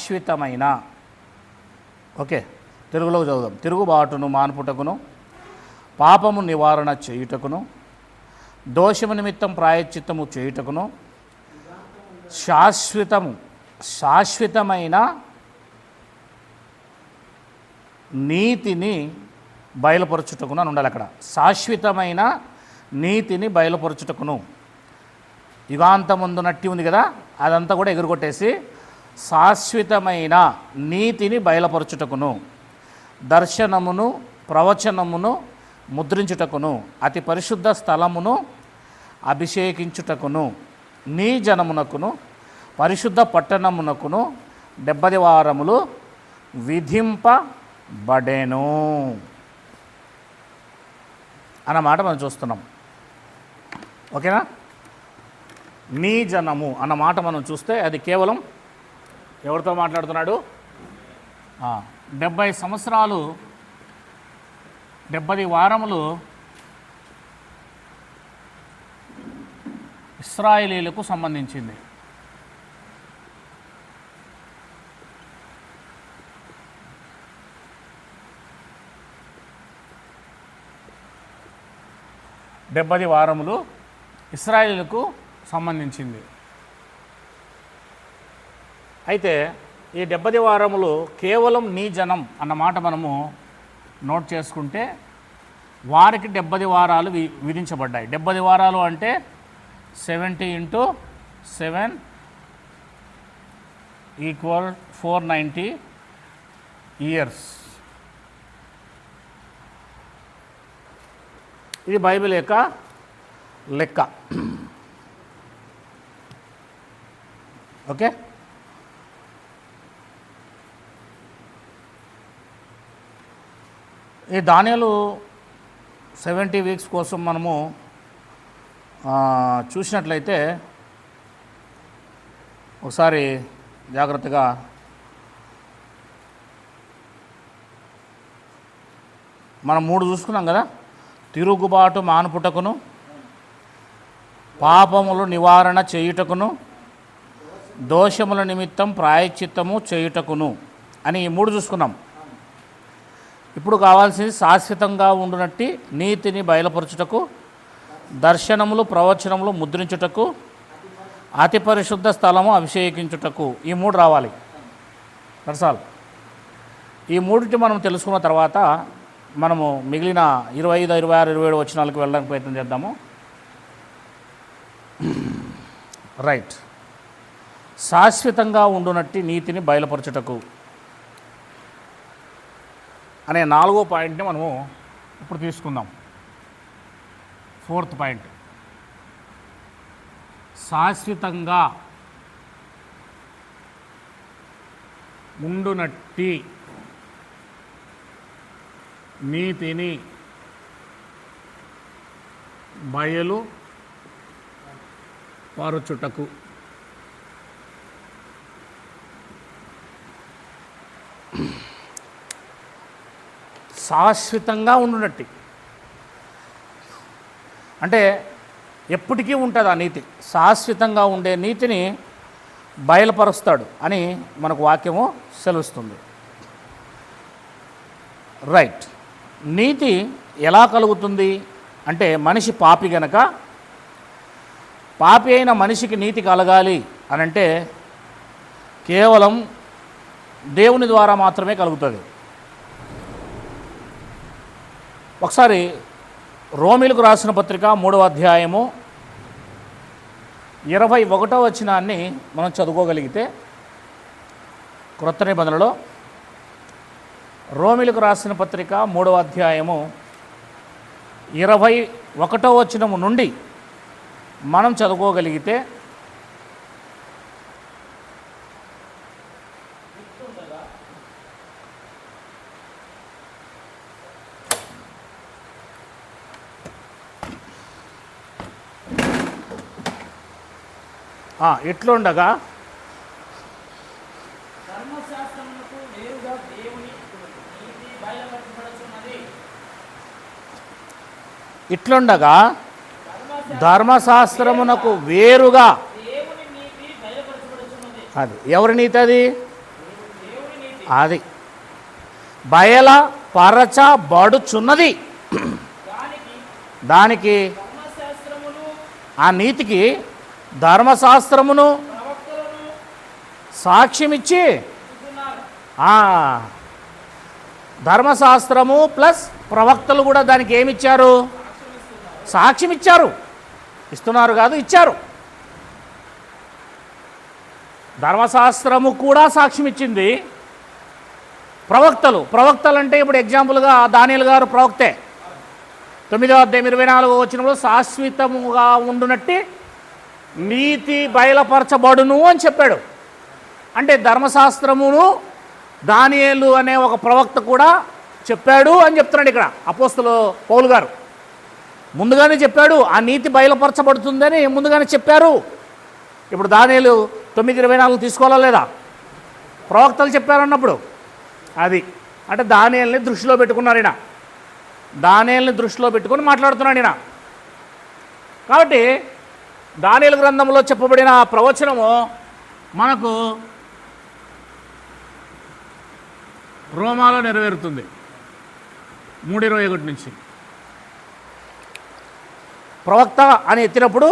శాశ్వతమైన, ఓకే తెలుగులో చదువుదాం, తిరుగుబాటును మాన్పుటకును, పాపము నివారణ చేయుటకును, దోషము నిమిత్తం ప్రాయశ్చిత్తము చేయుటకును, శాశ్వతమైన నీతిని బయలుపరచుటకును అని ఉండాలి. అక్కడ శాశ్వతమైన నీతిని బయలుపరచుటకును, యుగాంతముందు నట్టి ఉంది కదా, అదంతా కూడా ఎగురుకొట్టేసి శాశ్వతమైన నీతిని బయలుపరచుటకును, దర్శనమును ప్రవచనమును ముద్రించుటకును, అతి పరిశుద్ధ స్థలమును అభిషేకించుటకును, నీ జనమునకును పరిశుద్ధ పట్టణమునకును 70 వారములు విధింపబడెను అన్నమాట మనం చూస్తున్నాం. ఓకేనా? నీ జనము అన్నమాట మనం చూస్తే అది కేవలం ఎవరితో మాట్లాడుతున్నాడు? 70 సంవత్సరాలు 70 వారములు ఇశ్రాయేలీయులకు సంబంధించింది. డెబ్బది వారములు ఇశ్రాయేలుకు సంబంధించింది. అయితే ఈ 70 వారములు కేవలం నీ జనం అన్నమాట మనము నోట్ చేసుకుంటే వారికి 70 వారాలు విధించబడ్డాయి. 70 వారాలు అంటే 70 × 7 = 490 ఇయర్స్. ఇది బైబిల్ యొక్క లెక్క. ఓకే, ఈ దానియేలు 70 వీక్స్ కోసం మనము చూసినట్లయితే ఒకసారి జాగ్రత్తగా మనం 3 చూసుకున్నాం కదా, తిరుగుబాటు మానుపుటకును, పాపములు నివారణ చేయుటకును, దోషముల నిమిత్తం ప్రాయశ్చిత్తము చేయుటకును అని ఈ 3 చూసుకున్నాం. ఇప్పుడు కావాల్సింది శాశ్వతంగా ఉండునట్టి నీతిని బయలుపరచుటకు, దర్శనములు ప్రవచనములు ముద్రించుటకు, అతి పరిశుద్ధ స్థలము అభిషేకించుటకు, ఈ 3 రావాలి. దర్శాలు ఈ 3 మనం తెలుసుకున్న తర్వాత మనము మిగిలిన 25, 26, 27 వచనాలకు వెళ్ళడానికి ప్రయత్నం చేద్దాము. రైట్, శాశ్వతంగా ఉండునట్టి నీతిని బయలుపరచుటకు అనే 4వ పాయింట్ని మనము ఇప్పుడు తీసుకుందాం. 4th పాయింట్, శాశ్వతంగా ఉండునట్టి నీతిని బయలు పరచుటకు. శాశ్వతంగా ఉండునట్టి అంటే ఎప్పటికీ ఉంటుంది ఆ నీతి. శాశ్వతంగా ఉండే నీతిని బయలుపరుస్తాడు అని మనకు వాక్యము సెలవుస్తుంది. రైట్, నీతి ఎలా కలుగుతుంది అంటే మనిషి పాపి గనక, పాపి అయిన మనిషికి నీతి కలగాలి అనంటే కేవలం దేవుని ద్వారా మాత్రమే కలుగుతుంది. ఒకసారి రోమీలకు రాసిన పత్రిక 3వ అధ్యాయము 21వ వచనాన్ని మనం చదువుకోగలిగితే, క్రొత్త నిబంధనలో రోమీలకు రాసిన పత్రిక 3వ అధ్యాయము 21వ వచనము నుండి మనం చదువుకోగలిగితే, ఇట్లుండగా ధర్మశాస్త్రమునకు వేరుగా, అది ఎవరి నీతి? అది అది బయలుపరచబడుచున్నది. దానికి ఆ నీతికి ధర్మశాస్త్రమును సాక్ష్యమిచ్చి, ధర్మశాస్త్రము ప్లస్ ప్రవక్తలు కూడా దానికి ఏమిచ్చారు? సాక్ష్యం ఇచ్చారు. ఇస్తున్నారు కాదు, ఇచ్చారు. ధర్మశాస్త్రము కూడా సాక్ష్యం ఇచ్చింది. ప్రవక్తలు అంటే ఇప్పుడు ఎగ్జాంపుల్గా దానియేలు గారు ప్రవక్తే. 9వ అధ్యాయం 24వ వచనంలో శాశ్వతముగా ఉండునట్టి నీతి బయలుపరచబడును అని చెప్పాడు. అంటే ధర్మశాస్త్రమును దానియేలు అనే ఒక ప్రవక్త కూడా చెప్పాడు అని చెప్తున్నాడు ఇక్కడ అపోస్తలు పౌలు గారు. ముందుగానే చెప్పాడు, ఆ నీతి బయలుపరచబడుతుందని ముందుగానే చెప్పారు. ఇప్పుడు దానియేలు 9:24 తీసుకోవాలా లేదా? ప్రవక్తలు చెప్పారన్నప్పుడు అది అంటే దానియేలుని దృష్టిలో పెట్టుకున్నారు ఈయన. దానియేలుని దృష్టిలో పెట్టుకొని మాట్లాడుతున్నాడు ఈయన. కాబట్టి దానియేలు గ్రంథంలో చెప్పబడిన ప్రవచనము మనకు రోమాలో నెరవేరుతుంది 3:21 నుంచి. ప్రవక్త అని ఎత్తినప్పుడు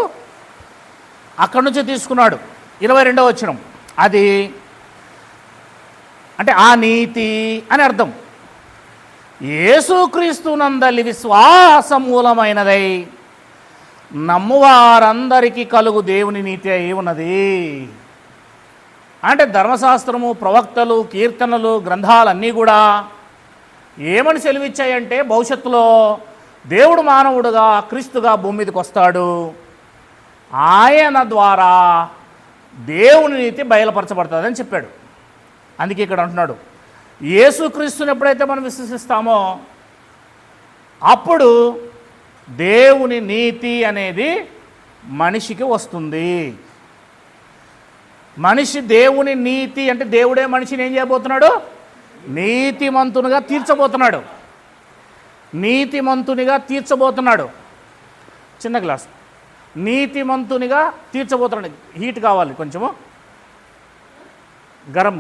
అక్కడి నుంచి తీసుకున్నాడు 22వ వచనం. అది అంటే ఆ నీతి అని అర్థం. యేసుక్రీస్తునందలి విశ్వాసమూలమైనదై నమ్మువారందరికీ కలుగు దేవుని నీతి అయి ఉన్నది. అంటే ధర్మశాస్త్రము, ప్రవక్తలు, కీర్తనలు, గ్రంథాలన్నీ కూడా ఏమని సెలవిచ్చాయంటే భవిష్యత్తులో దేవుడు మానవుడుగా క్రీస్తుగా భూమి మీదకి వస్తాడు. ఆయన ద్వారా దేవుని నీతి బయలుపరచబడుతుందని చెప్పాడు. అందుకే ఇక్కడ అంటున్నాడు, యేసుక్రీస్తుని ఎప్పుడైతే మనం విశ్వసిస్తామో అప్పుడు దేవుని నీతి అనేది మనిషికి వస్తుంది. మనిషి దేవుని నీతి అంటే దేవుడే మనిషిని ఏం చేయబోతున్నాడు? నీతిమంతునిగా తీర్చబోతున్నాడు. నీతిమంతునిగా తీర్చబోతున్నాడు. చిన్న గ్లాస్. నీతిమంతునిగా తీర్చబోతున్నాడు. హీట్ కావాలి కొంచెము, గరం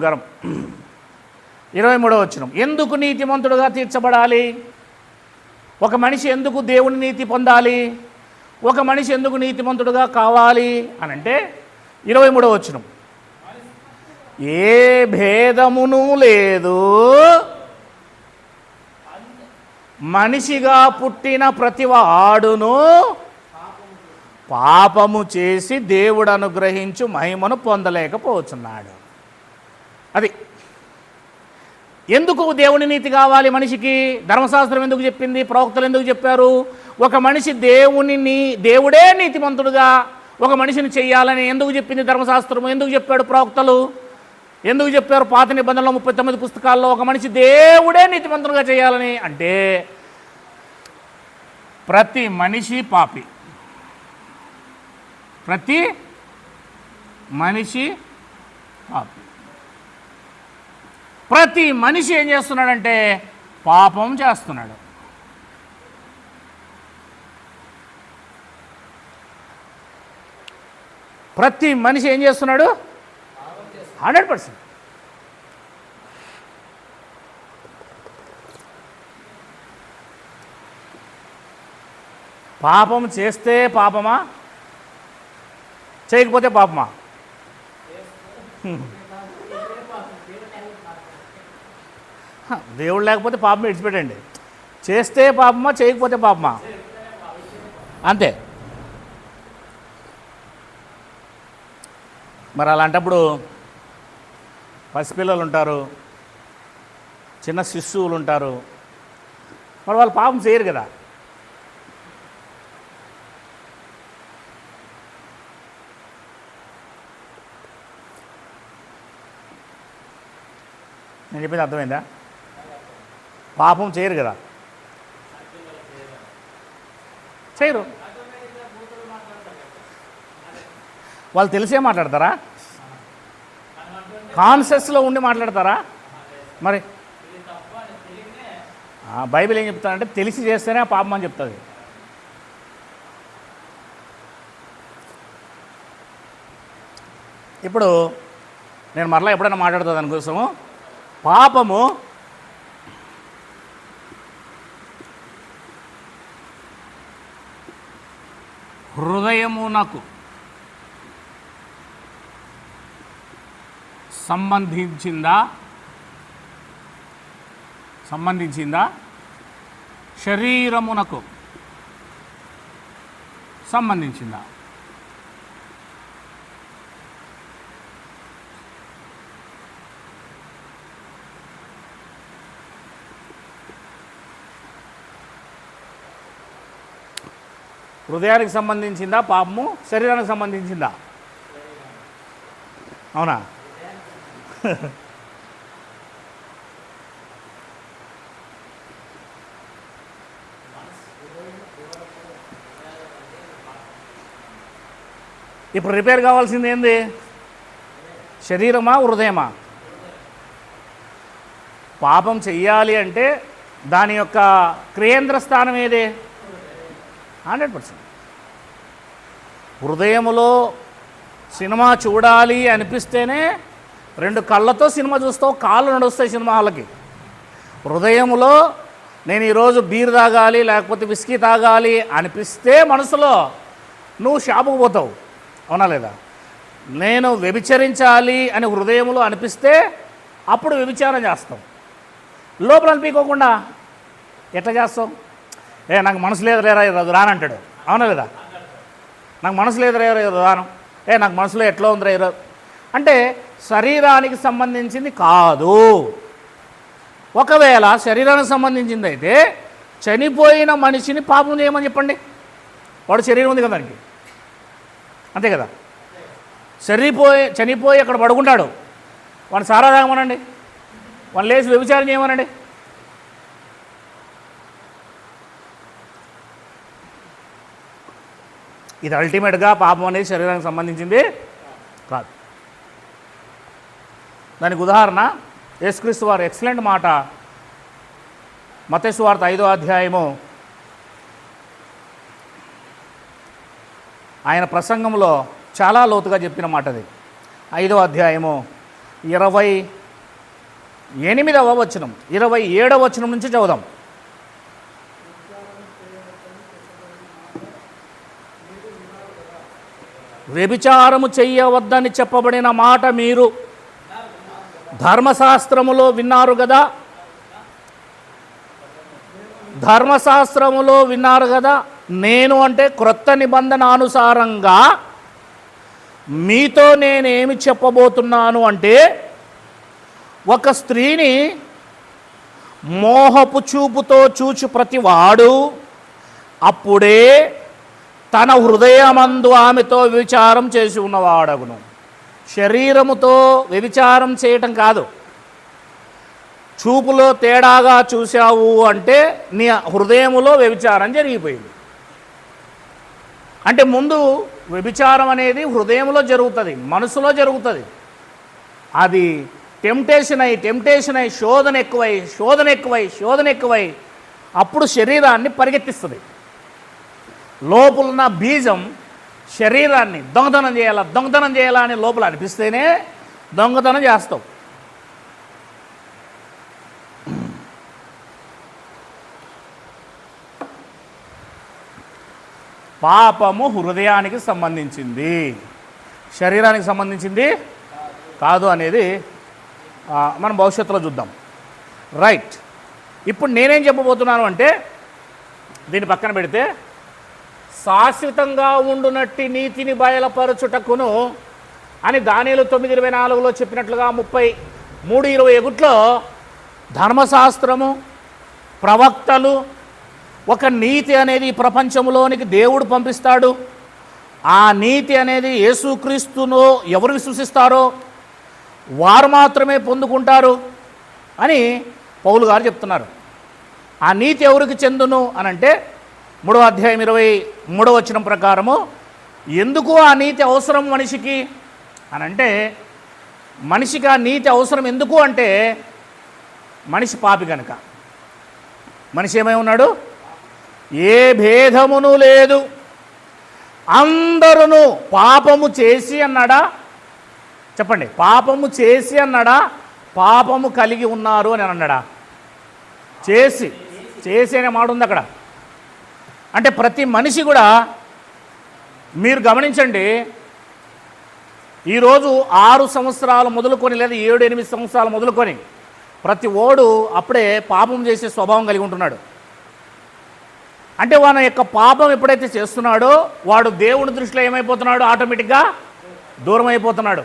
23వ వచనం. ఎందుకు నీతిమంతుడుగా తీర్చబడాలి? ఒక మనిషి ఎందుకు దేవుని నీతి పొందాలి? ఒక మనిషి ఎందుకు నీతిమంతుడుగా కావాలి అనంటే 23వ వచనం. ఏ భేదమును లేదు, మనిషిగా పుట్టిన ప్రతివాడును పాపము చేసి దేవుడు అనుగ్రహించు మహిమను పొందలేకపోతున్నాడు. అది ఎందుకు దేవుని నీతి కావాలి మనిషికి? ధర్మశాస్త్రం ఎందుకు చెప్పింది? ప్రవక్తలు ఎందుకు చెప్పారు? ఒక మనిషి దేవుడే నీతిమంతుడుగా ఒక మనిషిని చెయ్యాలని ఎందుకు చెప్పింది ధర్మశాస్త్రము? ఎందుకు చెప్పాడు ప్రవక్తలు? ఎందుకు చెప్పారు పాత నిబంధనలో 39 పుస్తకాల్లో ఒక మనిషి దేవుడే నీతిమంతుడుగా చేయాలని? అంటే ప్రతి మనిషి పాపి, ప్రతి మనిషి పాపి. ప్రతి మనిషి ఏం చేస్తున్నాడంటే పాపం చేస్తున్నాడు. ప్రతి మనిషి ఏం చేస్తున్నాడు? 100%. పాపం చేస్తే పాపమా, చేయకపోతే పాపమా? దేవుడు లేకపోతే పాపం విడిచిపెట్టండి. చేస్తే పాపమా, చేయకపోతే పాపమా? అంతే. మరి అలాంటప్పుడు పసిపిల్లలు ఉంటారు, చిన్న శిశువులు ఉంటారు, మరి వాళ్ళు పాపం చేయరు కదా. నేను చెప్పింది అర్థమైందా? పాపం చేయరు కదా, చేయరు. వాళ్ళు తెలిసే మాట్లాడతారా? కాన్షియస్లో ఉండి మాట్లాడతారా? మరి బైబిల్ ఏం చెప్తానంటే తెలిసి చేస్తేనే పాపం అని చెప్తుంది. ఇప్పుడు నేను మరలా ఎప్పుడైనా మాట్లాడుతుంది దానికోసము పాపము హృదయమునకు సంబంధించిందా శరీరమునకు సంబంధించిందా? హృదయానికి సంబంధించిందా పాపము, శరీరానికి సంబంధించిందా? అవునా? ఇప్పుడు రిపేర్ కావాల్సింది ఏంది? శరీరమా, హృదయమా? పాపం చెయ్యాలి అంటే దాని యొక్క కేంద్ర స్థానం ఏది? 100%. హృదయములో సినిమా చూడాలి అనిపిస్తేనే 2 కళ్ళతో సినిమా చూస్తావు, కాళ్ళు నడుస్తాయి సినిమా హాల్కి. హృదయములో నేను ఈరోజు బీర్ తాగాలి లేకపోతే విస్కీ తాగాలి అనిపిస్తే మనసులో నువ్వు షాపుకు పోతావు, అవునా లేదా? నేను వ్యభిచరించాలి అని హృదయంలో అనిపిస్తే అప్పుడు వ్యభిచారం చేస్తాం. లోపల అనిపించకుండా ఎట్లా చేస్తాం? నాకు మనసు లేదు లేరా ఈరోజు రానంటాడు, అవునా లేదా? నాకు మనసు లేదు రే ఈరోజు రాను, నాకు మనసులో ఎట్లా ఉందిరా ఈరోజు అంటే శరీరానికి సంబంధించింది కాదు. ఒకవేళ శరీరానికి సంబంధించింది అయితే చనిపోయిన మనిషిని పాపం చేయమని చెప్పండి, వాడు శరీరం ఉంది కదా దానికి, అంతే కదా? చనిపోయి అక్కడ పడుకుంటాడు, వాడిని సారా తాగమనండి, వాడిని లేచి వ్యభిచారం చేయమనండి. ఇది అల్టిమేట్గా పాపం అనేది శరీరానికి సంబంధించింది కాదు. దానికి ఉదాహరణ యేసుక్రీస్తు వారు ఎక్సలెంట్ మాట మత్తయి సువార్త 5వ అధ్యాయము ఆయన ప్రసంగంలో చాలా లోతుగా చెప్పిన మాట అది. 5వ అధ్యాయము 28వ వచనం 27వ వచనం నుంచి చదువుదాం. వ్యభిచారము చెయ్యవద్దని చెప్పబడిన మాట మీరు ధర్మశాస్త్రములో విన్నారు కదా, ధర్మశాస్త్రములో విన్నారు కదా. నేను అంటే క్రొత్త నిబంధన అనుసారంగా మీతో నేనేమి చెప్పబోతున్నాను అంటే, ఒక స్త్రీని మోహపు చూపుతో చూచి ప్రతివాడు అప్పుడే తన హృదయమందు ఆమెతో వ్యభిచారం చేసి ఉన్నవాడగును. శరీరముతో వ్యభిచారం చేయటం కాదు, చూపులో తేడాగా చూశావు అంటే నీ హృదయములో వ్యభిచారం జరిగిపోయింది. అంటే ముందు వ్యభిచారం అనేది హృదయంలో జరుగుతుంది, మనసులో జరుగుతుంది. అది టెంప్టేషన్ అయి శోధన ఎక్కువై అప్పుడు శరీరాన్ని పరిగెత్తిస్తుంది. లోపలున్న బీజం శరీరాన్ని దొంగతనం చేయాలా అని లోపల అనిపిస్తేనే దొంగతనం చేస్తావు. పాపము హృదయానికి సంబంధించింది, శరీరానికి సంబంధించింది కాదు అనేది మనం భవిష్యత్తులో చూద్దాం. రైట్, ఇప్పుడు నేనేం చెప్పబోతున్నాను అంటే, దీన్ని పక్కన పెడితే శాశ్వతంగా ఉండునట్టి నీతిని బయలుపరచుటకును అని దానియేలు 9:24లో చెప్పినట్లుగా 33:21లో ధర్మశాస్త్రము, ప్రవక్తలు, ఒక నీతి అనేది ఈ ప్రపంచంలోనికి దేవుడు పంపిస్తాడు. ఆ నీతి అనేది యేసుక్రీస్తును ఎవరు విశ్వసిస్తారో వారు మాత్రమే పొందుకుంటారు అని పౌలు గారు చెప్తున్నారు. ఆ నీతి ఎవరికి చెందును అనంటే 3వ అధ్యాయం 23వ వచనం ప్రకారము ఎందుకు ఆ నీతి అవసరం మనిషికి అనంటే, మనిషికి ఆ నీతి అవసరం ఎందుకు అంటే మనిషి పాపి కనుక. మనిషి ఏమై ఉన్నాడు? ఏ భేదమును లేదు, అందరూ పాపము చేసి అన్నాడా? చెప్పండి, పాపము చేసి అన్నాడా? పాపము కలిగి ఉన్నారు అని అన్నాడా? చేసి అనే మాట ఉంది అక్కడ. అంటే ప్రతి మనిషి కూడా మీరు గమనించండి, ఈరోజు 6 సంవత్సరాలు మొదలుకొని లేదా 7-8 సంవత్సరాలు మొదలుకొని ప్రతి ఓడు అప్పుడే పాపం చేసే స్వభావం కలిగి ఉంటున్నాడు. అంటే వాని యొక్క పాపం ఎప్పుడైతే చేస్తున్నాడో వాడు దేవుని దృష్టిలో ఏమైపోతున్నాడు? ఆటోమేటిక్గా దూరం అయిపోతున్నాడు.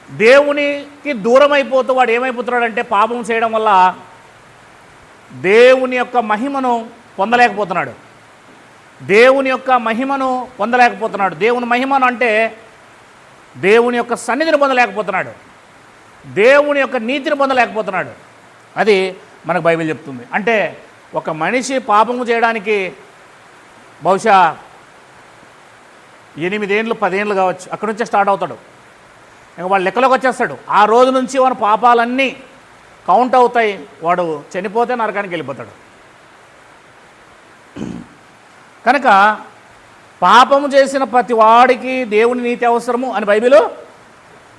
దేవునికి దూరం అయిపోతూ వాడు ఏమైపోతున్నాడు అంటే పాపం చేయడం వల్ల దేవుని యొక్క మహిమను పొందలేకపోతున్నాడు. దేవుని యొక్క మహిమను పొందలేకపోతున్నాడు. దేవుని మహిమను అంటే దేవుని యొక్క సన్నిధిని పొందలేకపోతున్నాడు. దేవుని యొక్క నీతిని పొందలేకపోతున్నాడు. అది మనకు బైబిల్ చెప్తుంది. అంటే ఒక మనిషి పాపము చేయడానికి బహుశా 8 ఏళ్ళు 10 ఏళ్ళు కావచ్చు, అక్కడి నుంచే స్టార్ట్ అవుతాడు. ఇంకా వాడు లెక్కలోకి వచ్చేస్తాడు. ఆ రోజు నుంచి వాడి పాపాలన్నీ కౌంట్ అవుతాయి. వాడు చనిపోతే నరకానికి వెళ్ళిపోతాడు. కనుక పాపము చేసిన ప్రతి వాడికి దేవుని నీతి అవసరము అని బైబిల్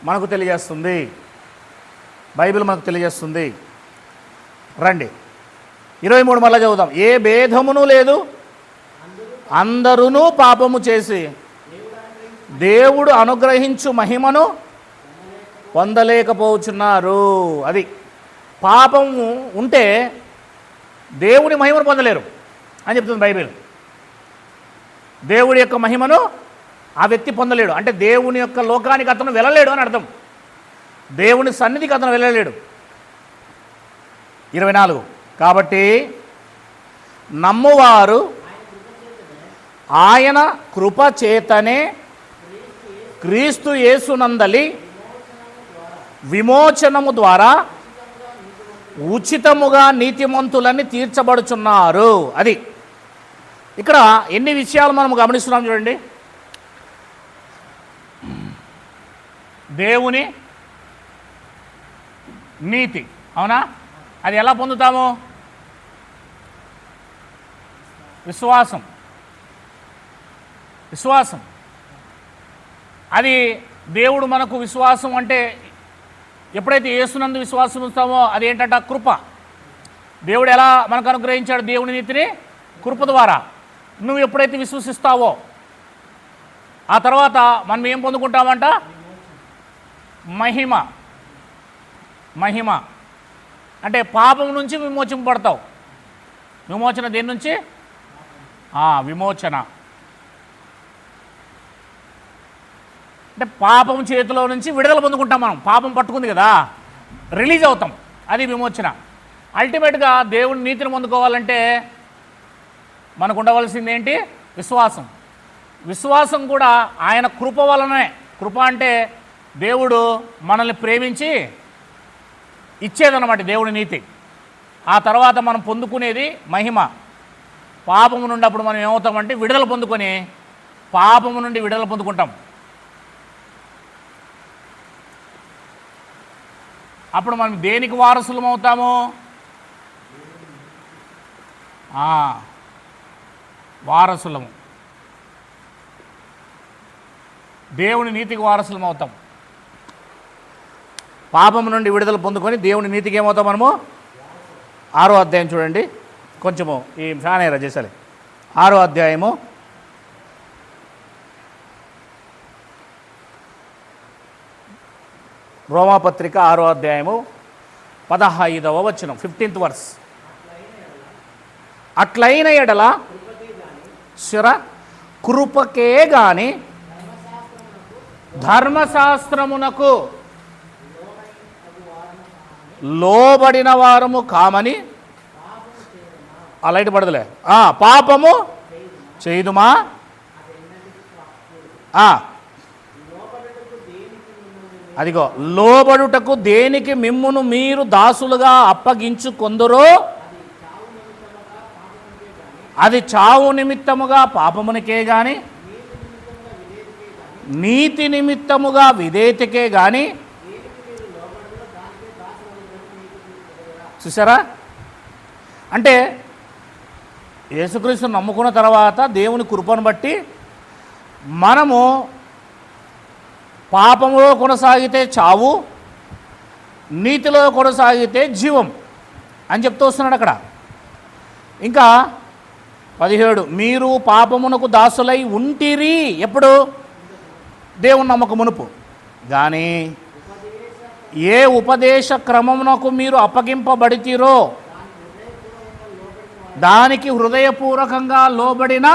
మనకు తెలియజేస్తుంది. రండి 23 మళ్ళా చదువుదాం. ఏ భేదమును లేదు, అందరూ పాపము చేసి దేవుడు అనుగ్రహించు మహిమను పొందలేకపోతున్నారు. అది పాపము ఉంటే దేవుని మహిమను పొందలేరు అని చెప్తుంది బైబిల్. దేవుడి యొక్క మహిమను ఆ వ్యక్తి పొందలేడు. అంటే దేవుని యొక్క లోకానికి అతను వెళ్ళలేడు అని అర్థం. దేవుని సన్నిధికి అతను వెళ్ళలేడు. 24 కాబట్టి నమ్మువారు ఆయన కృప చేతనే క్రీస్తు యేసునందలి విమోచనము ద్వారా ఉచితముగా నీతిమంతులని తీర్చబడుచున్నారు. అది ఇక్కడ ఎన్ని విషయాలు మనం గమనిస్తున్నాం చూడండి. దేవుని నీతి, అవునా? అది ఎలా పొందుతాము? విశ్వాసం. అది దేవుడు మనకు విశ్వాసం అంటే ఎప్పుడైతే యేసునందు విశ్వాసం ఉంచుతామో అది ఏంటంటే కృప. దేవుడు ఎలా మనకు అనుగ్రహించాడు దేవుని నీతిని? కృప ద్వారా. నువ్వు ఎప్పుడైతే విశ్వసిస్తావో ఆ తర్వాత మనం ఏం పొందుకుంటామంట? మహిమ అంటే పాపం నుంచి విమోచింపబడతావు. విమోచన దేని నుంచి? విమోచన అంటే పాపం చేతిలో నుంచి విడుదల పొందుకుంటాం. మనం పాపం పట్టుకుంది కదా, రిలీజ్ అవుతాం. అది విమోచన. అల్టిమేట్గా దేవుని నీతిని పొందుకోవాలంటే మనకు ఉండవలసింది ఏంటి? విశ్వాసం కూడా ఆయన కృప వలనే. కృప అంటే దేవుడు మనల్ని ప్రేమించి ఇచ్చేదన్నమాట దేవుడి నీతి. ఆ తర్వాత మనం పొందుకునేది మహిమ. పాపము నుండి అప్పుడు మనం ఏమవుతామంటే విడుదల పొందుకొని పాపము నుండి విడుదల పొందుకుంటాం. అప్పుడు మనం దేనికి వారసులం అవుతాము? వారసులము. దేవుని నీతికి వారసులం అవుతాం. పాపం నుండి విడుదల పొందుకొని దేవుని నీతికి ఏమవుతాం మనము? 6వ అధ్యాయం చూడండి. కొంచెము ఈ ఫ్యాన్ చేసాలి. 6వ అధ్యాయము రోమాపత్రిక 6వ అధ్యాయము 15వ వచనం 15th వర్స్. అట్లైన ఎడల కృపకే గాని ధర్మశాస్త్రమునకు లోబడిన వారము కామని. లైట్ పడదులే. పాపము చేయుదుమా? అదిగో లోబడుటకు దేనికి మిమ్మును మీరు దాసులుగా అప్పగించుకొందురో అది చావు నిమిత్తముగా పాపమునికే గాని నీతి నిమిత్తముగా విధేయతకే గాని. చూసారా? అంటే యేసుక్రీస్తును నమ్ముకున్న తర్వాత దేవుని కృపను బట్టి మనము పాపములో కొనసాగితే చావు, నీతిలో కొనసాగితే జీవం అని చెప్తూ వస్తున్నాడు అక్కడ. ఇంకా 17, మీరు పాపమునకు దాసులై ఉంటిరి. ఎప్పుడు? దేవుని నమ్మకం మునుపు. కానీ ఏ ఉపదేశ క్రమమునకు మీరు అప్పగింపబడితిరో దానికి హృదయపూర్వకంగా లోబడిన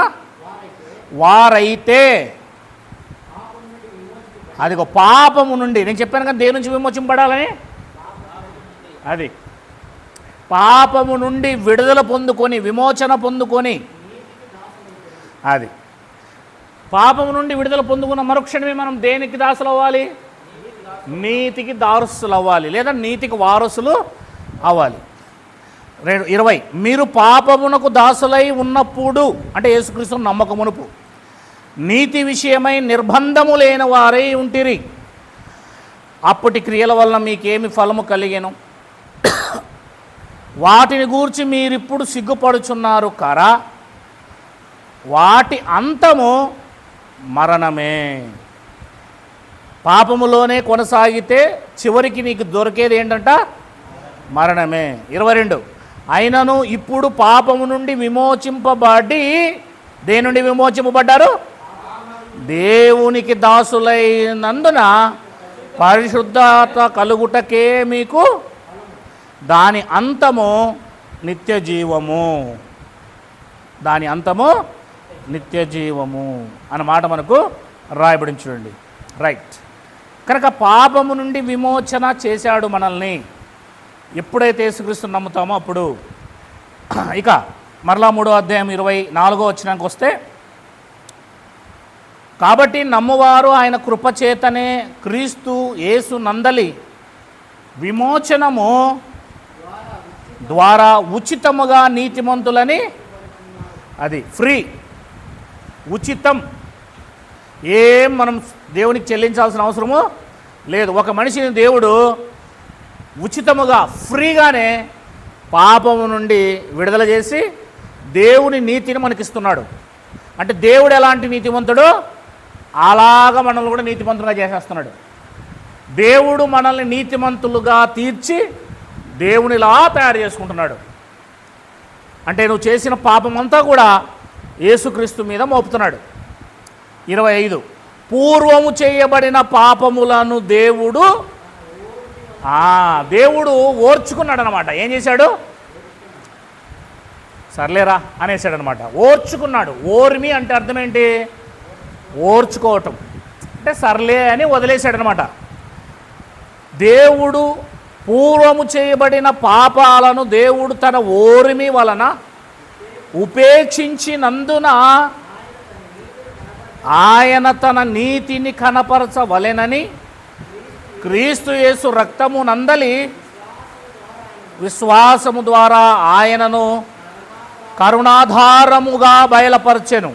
వారైతే, అదిగో పాపము నుండి, నేను చెప్పాను కదా దేని నుంచి విమోచింపబడాలని, అది పాపము నుండి విడుదల పొందుకొని విమోచన పొందుకొని, అది పాపము నుండి విడుదల పొందుకున్న మరుక్షణమే మనం దేనికి దాసులు అవ్వాలి? నీతికి దాసులు అవ్వాలి, లేదా నీతికి వారసులు అవ్వాలి. 20, మీరు పాపమునకు దాసులై ఉన్నప్పుడు, అంటే యేసుక్రీస్తు నమ్మకమునుపు, నీతి విషయమై నిర్బంధము లేని వారై ఉంటిరి. అప్పటి క్రియల వలన మీకేమి ఫలము కలిగెను? వాటిని గూర్చి మీరిప్పుడు సిగ్గుపడుచున్నారు కరా? వాటి అంతము మరణమే. పాపములోనే కొనసాగితే చివరికి నీకు దొరికేది ఏంటంట? మరణమే. 22, అయినను ఇప్పుడు పాపము నుండి విమోచింపబడి, దేని నుండి విమోచింపబడ్డారు? దేవునికి దాసులైనందున పరిశుద్ధత కలుగుటకే మీకు దాని అంతము నిత్య జీవము. దాని అంతము నిత్య జీవము అన్నమాట మనకు రాయబడింది చూడండి. రైట్. కనుక పాపము నుండి విమోచన చేశాడు మనల్ని ఎప్పుడైతే యేసుక్రీస్తుని నమ్ముతామో అప్పుడు. ఇక మరలా 3వ అధ్యాయం 24వ వచనానికి వస్తే, కాబట్టి నమ్మువారు ఆయన కృపచేతనే క్రీస్తు యేసు నందలి విమోచనము ద్వారా ఉచితముగా నీతిమంతులని, అది ఫ్రీ, ఉచితం, ఏం మనం దేవునికి చెల్లించాల్సిన అవసరము లేదు. ఒక మనిషిని దేవుడు ఉచితముగా ఫ్రీగానే పాపము నుండి విడుదల చేసి దేవుని నీతిని మనకిస్తున్నాడు. అంటే దేవుడు ఎలాంటి నీతిమంతుడు, అలాగా మనల్ని కూడా నీతిమంతులుగా చేసేస్తున్నాడు. దేవుడు మనల్ని నీతిమంతులుగా తీర్చి దేవునిలా తయారు చేసుకుంటున్నాడు. అంటే నువ్వు చేసిన పాపం అంతా కూడా యేసుక్రీస్తు మీద మోపుతున్నాడు. 25, పూర్వము చేయబడిన పాపములను దేవుడు ఓర్చుకున్నాడు అనమాట. ఏం చేశాడు? సర్లేరా అనేసాడు అనమాట. ఓర్చుకున్నాడు. ఓర్మి అంటే అర్థం ఏంటి? ఓర్చుకోవటం అంటే సర్లే అని వదిలేశాడు అనమాట. దేవుడు పూర్వము చేయబడిన పాపాలను దేవుడు తన ఓర్మి వలన ఉపేక్షించినందున ఆయన తన నీతిని కనపరచవలెనని క్రీస్తు యేసు రక్తము నందలి విశ్వాసము ద్వారా ఆయనను కరుణాధారముగా బయలుపరచెను.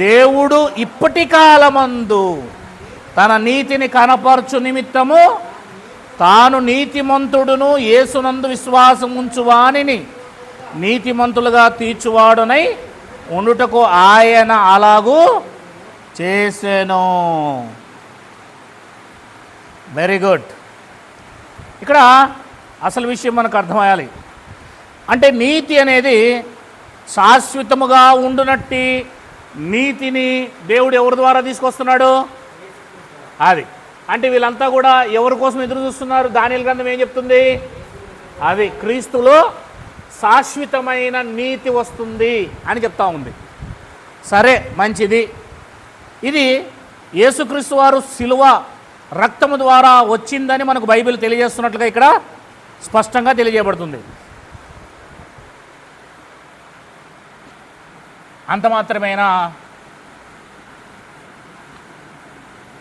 దేవుడు ఇప్పటి కాలమందు తన నీతిని కనపరచు నిమిత్తము తాను నీతిమంతుడును యేసునందు విశ్వాసం ఉంచువానిని నీతిమంతులుగా తీర్చువాడునై ఉండుటకు ఆయన అలాగూ చేసెను. Very good. ఇక్కడ అసలు విషయం మనకు అర్థమయ్యాలి. అంటే నీతి అనేది శాశ్వతముగా ఉండునట్టి నీతిని దేవుడు ఎవరి ద్వారా తీసుకొస్తున్నాడు? అది అంటే వీళ్ళంతా కూడా ఎవరి కోసం ఎదురు చూస్తున్నారు? దానియేలు గ్రంథం ఏం చెప్తుంది? అది క్రీస్తులో శాశ్వతమైన నీతి వస్తుంది అని చెప్తా ఉంది. సరే, మంచిది. ఇది యేసుక్రీస్తు వారు శిలువ రక్తము ద్వారా వచ్చిందని మనకు బైబిల్ తెలియజేస్తున్నట్లుగా ఇక్కడ స్పష్టంగా తెలియజేయబడుతుంది. అంత మాత్రమేనా?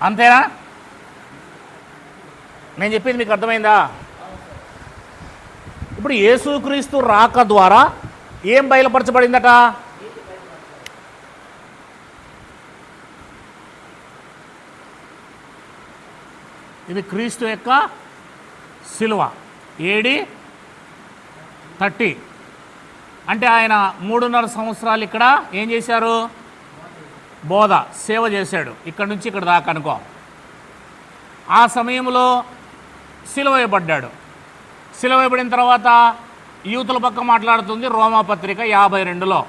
అంతేనా? నేను చెప్పింది మీకు అర్థమైందా? ఇప్పుడు యేసుక్రీస్తు రాక ద్వారా ఏం బయలుపరచబడిందట? ఇది క్రీస్తు యొక్క శిలువ. AD 30 అంటే ఆయన 3.5 సంవత్సరాలు ఇక్కడ ఏం చేశారు? బోధ, సేవ చేశాడు. ఇక్కడ నుంచి ఇక్కడ దాకా అనుకో. ఆ సమయంలో సిలువ వేయబడ్డాడు. సిలువ వేయబడిన తర్వాత యూతుల పక్క మాట్లాడుతుంది రోమాపత్రిక 52లో.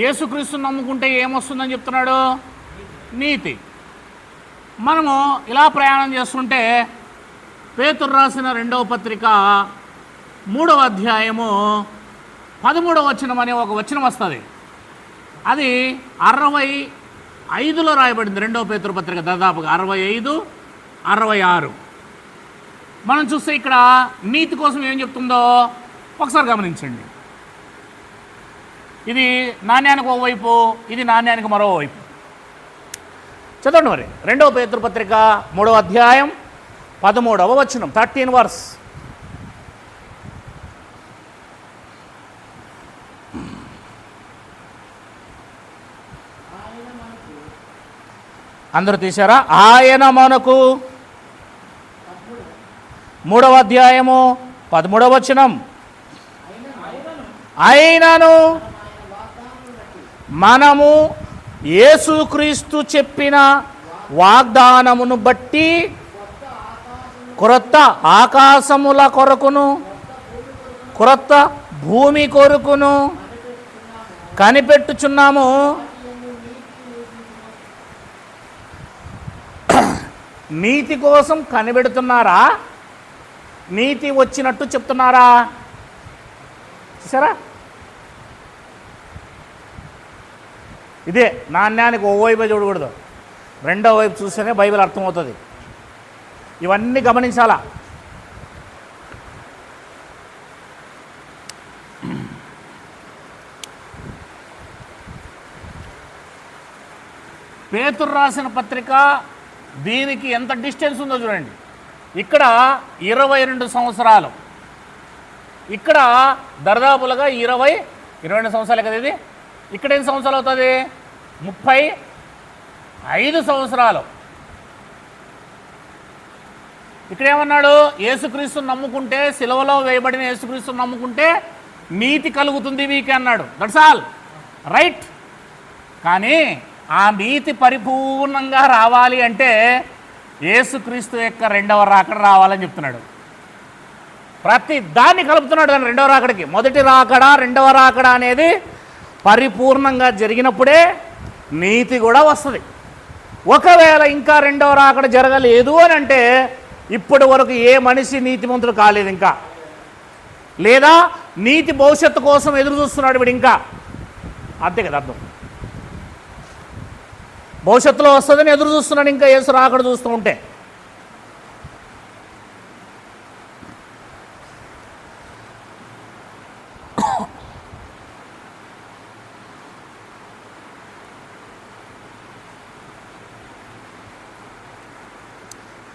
యేసుక్రీస్తుని నమ్ముకుంటే ఏమొస్తుందని చెప్తున్నాడు? నీతి. మనము ఇలా ప్రయాణం చేస్తుంటే పేతురు రాసిన 2వ పత్రిక 3వ అధ్యాయము 13వ వచనం అనే ఒక వచనం వస్తుంది. అది 65లో రాయబడింది. 2వ పేతురు పత్రిక దాదాపుగా 65, 66. మనం చూస్తే ఇక్కడ నీతి కోసం ఏం చెప్తుందో ఒకసారి గమనించండి. ఇది నాణ్యానికి ఓవైపు, ఇది నాణ్యానికి మరోవైపు. చదవండి మరి. 2వ పేతురు పత్రిక 3వ అధ్యాయం 13వ వచనం, 13 వర్స్. అందరూ తీశారా? ఆయన మనకు 3వ అధ్యాయము 13వ వచనం, అయినను మనము యేసుక్రీస్తు చెప్పిన వాగ్దానమును బట్టి క్రొత్త ఆకాశముల కొరకును క్రొత్త భూమి కొరకును కనిపెట్టుచున్నాము. నీతి కోసం కనిపెడుతున్నారా? నీతి వచ్చినట్టు చెప్తున్నారా? సరే, ఇదే నాణ్యానికి ఓవైపు చూడకూడదు, రెండో వైపు చూస్తేనే బైబిల్ అర్థమవుతుంది. ఇవన్నీ గమనించాలా. పేతురు రాసిన పత్రిక దీనికి ఎంత డిస్టెన్స్ ఉందో చూడండి. ఇక్కడ 22 సంవత్సరాలు, ఇక్కడ దర్దాపులుగా 22 సంవత్సరాలు కదా ఇది. ఇక్కడ ఎన్ని సంవత్సరాలు అవుతుంది? 35 సంవత్సరాలు. ఇక్కడ ఏమన్నాడు? యేసుక్రీస్తుని నమ్ముకుంటే, సిలువలో వేయబడిన యేసుక్రీస్తుని నమ్ముకుంటే నీతి కలుగుతుంది వీకే అన్నాడు. That's all right. కానీ ఆ నీతి పరిపూర్ణంగా రావాలి అంటే యేసుక్రీస్తు యొక్క రెండవ రాకడ రావాలని చెప్తున్నాడు. ప్రతి దాన్ని కలుపుతున్నాడు దాన్ని రెండవ రాకడికి. మొదటి రాకడ, రెండవ రాకడ అనేది పరిపూర్ణంగా జరిగినప్పుడే నీతి కూడా వస్తుంది. ఒకవేళ ఇంకా రెండవ రాకడ జరగలేదు అని అంటే ఇప్పటి వరకు ఏ మనిషి నీతిమంతుడు కాలేదు ఇంకా, లేదా నీతి భవిష్యత్తు కోసం ఎదురు చూస్తున్నాడు వీడు ఇంకా. అంతే కదా అర్థం. భవిష్యత్తులో వస్తుందని ఎదురు చూస్తున్నాడు ఇంకా యేసు రాకడ చూస్తూ ఉంటే.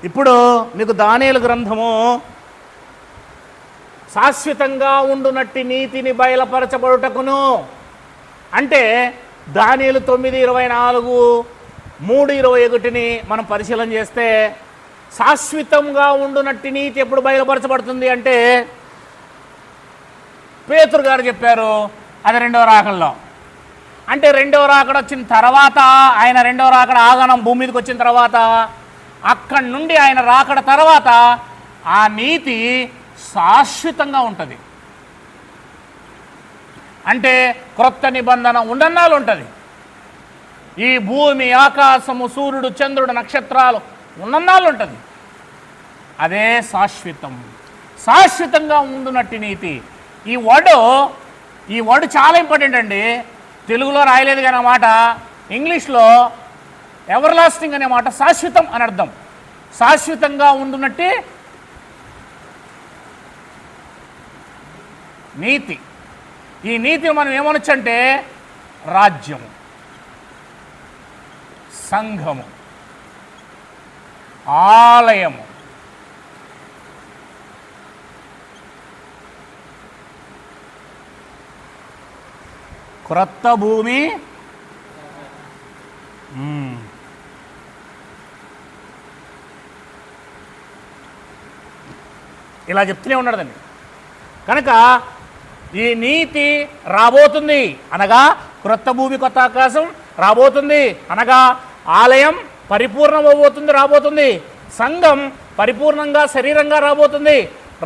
ఇప్పుడు మీకు దానియేలు గ్రంథము శాశ్వతంగా ఉండునట్టి నీతిని బయలుపరచబడుటకును అంటే దానియేలు 9:24, 3:21 మనం పరిశీలన చేస్తే శాశ్వతంగా ఉండునట్టి నీతి ఎప్పుడు బయలుపరచబడుతుంది అంటే పేతురు గారు చెప్పారు అది రెండవ రాకడలో. అంటే రెండవ రాకడ వచ్చిన తర్వాత, ఆయన రెండవ రాకడ ఆగమనం భూమి మీదకి వచ్చిన తర్వాత, అక్కడి నుండి ఆయన రాకడ తర్వాత ఆ నీతి శాశ్వతంగా ఉంటుంది. అంటే క్రొత్త నిబంధన ఉండన్నాళ్ళు ఉంటుంది. ఈ భూమి, ఆకాశము, సూర్యుడు, చంద్రుడు, నక్షత్రాలు ఉన్నన్నాళ్ళు ఉంటుంది. అదే శాశ్వతం. శాశ్వతంగా ఉండునట్టి నీతి. ఈ వర్డ్ చాలా ఇంపార్టెంట్ అండి. తెలుగులో రాయలేదు కానీ మాట, ఇంగ్లీష్లో ఎవర్ లాస్టింగ్ అనే మాట శాశ్వతం అని అర్థం. శాశ్వతంగా ఉండునట్టి నీతి. ఈ నీతిని మనం ఏమనొచ్చంటే రాజ్యము, సంఘము, ఆలయము, క్రొత్త భూమి, ఇలా చెప్తూనే ఉన్నాడు. కనుక ఈ నీతి రాబోతుంది అనగా క్రొత్త భూమి, కొత్త ఆకాశం రాబోతుంది అనగా ఆలయం పరిపూర్ణమవబోతుంది, రాబోతుంది. సంఘం పరిపూర్ణంగా శరీరంగా రాబోతుంది,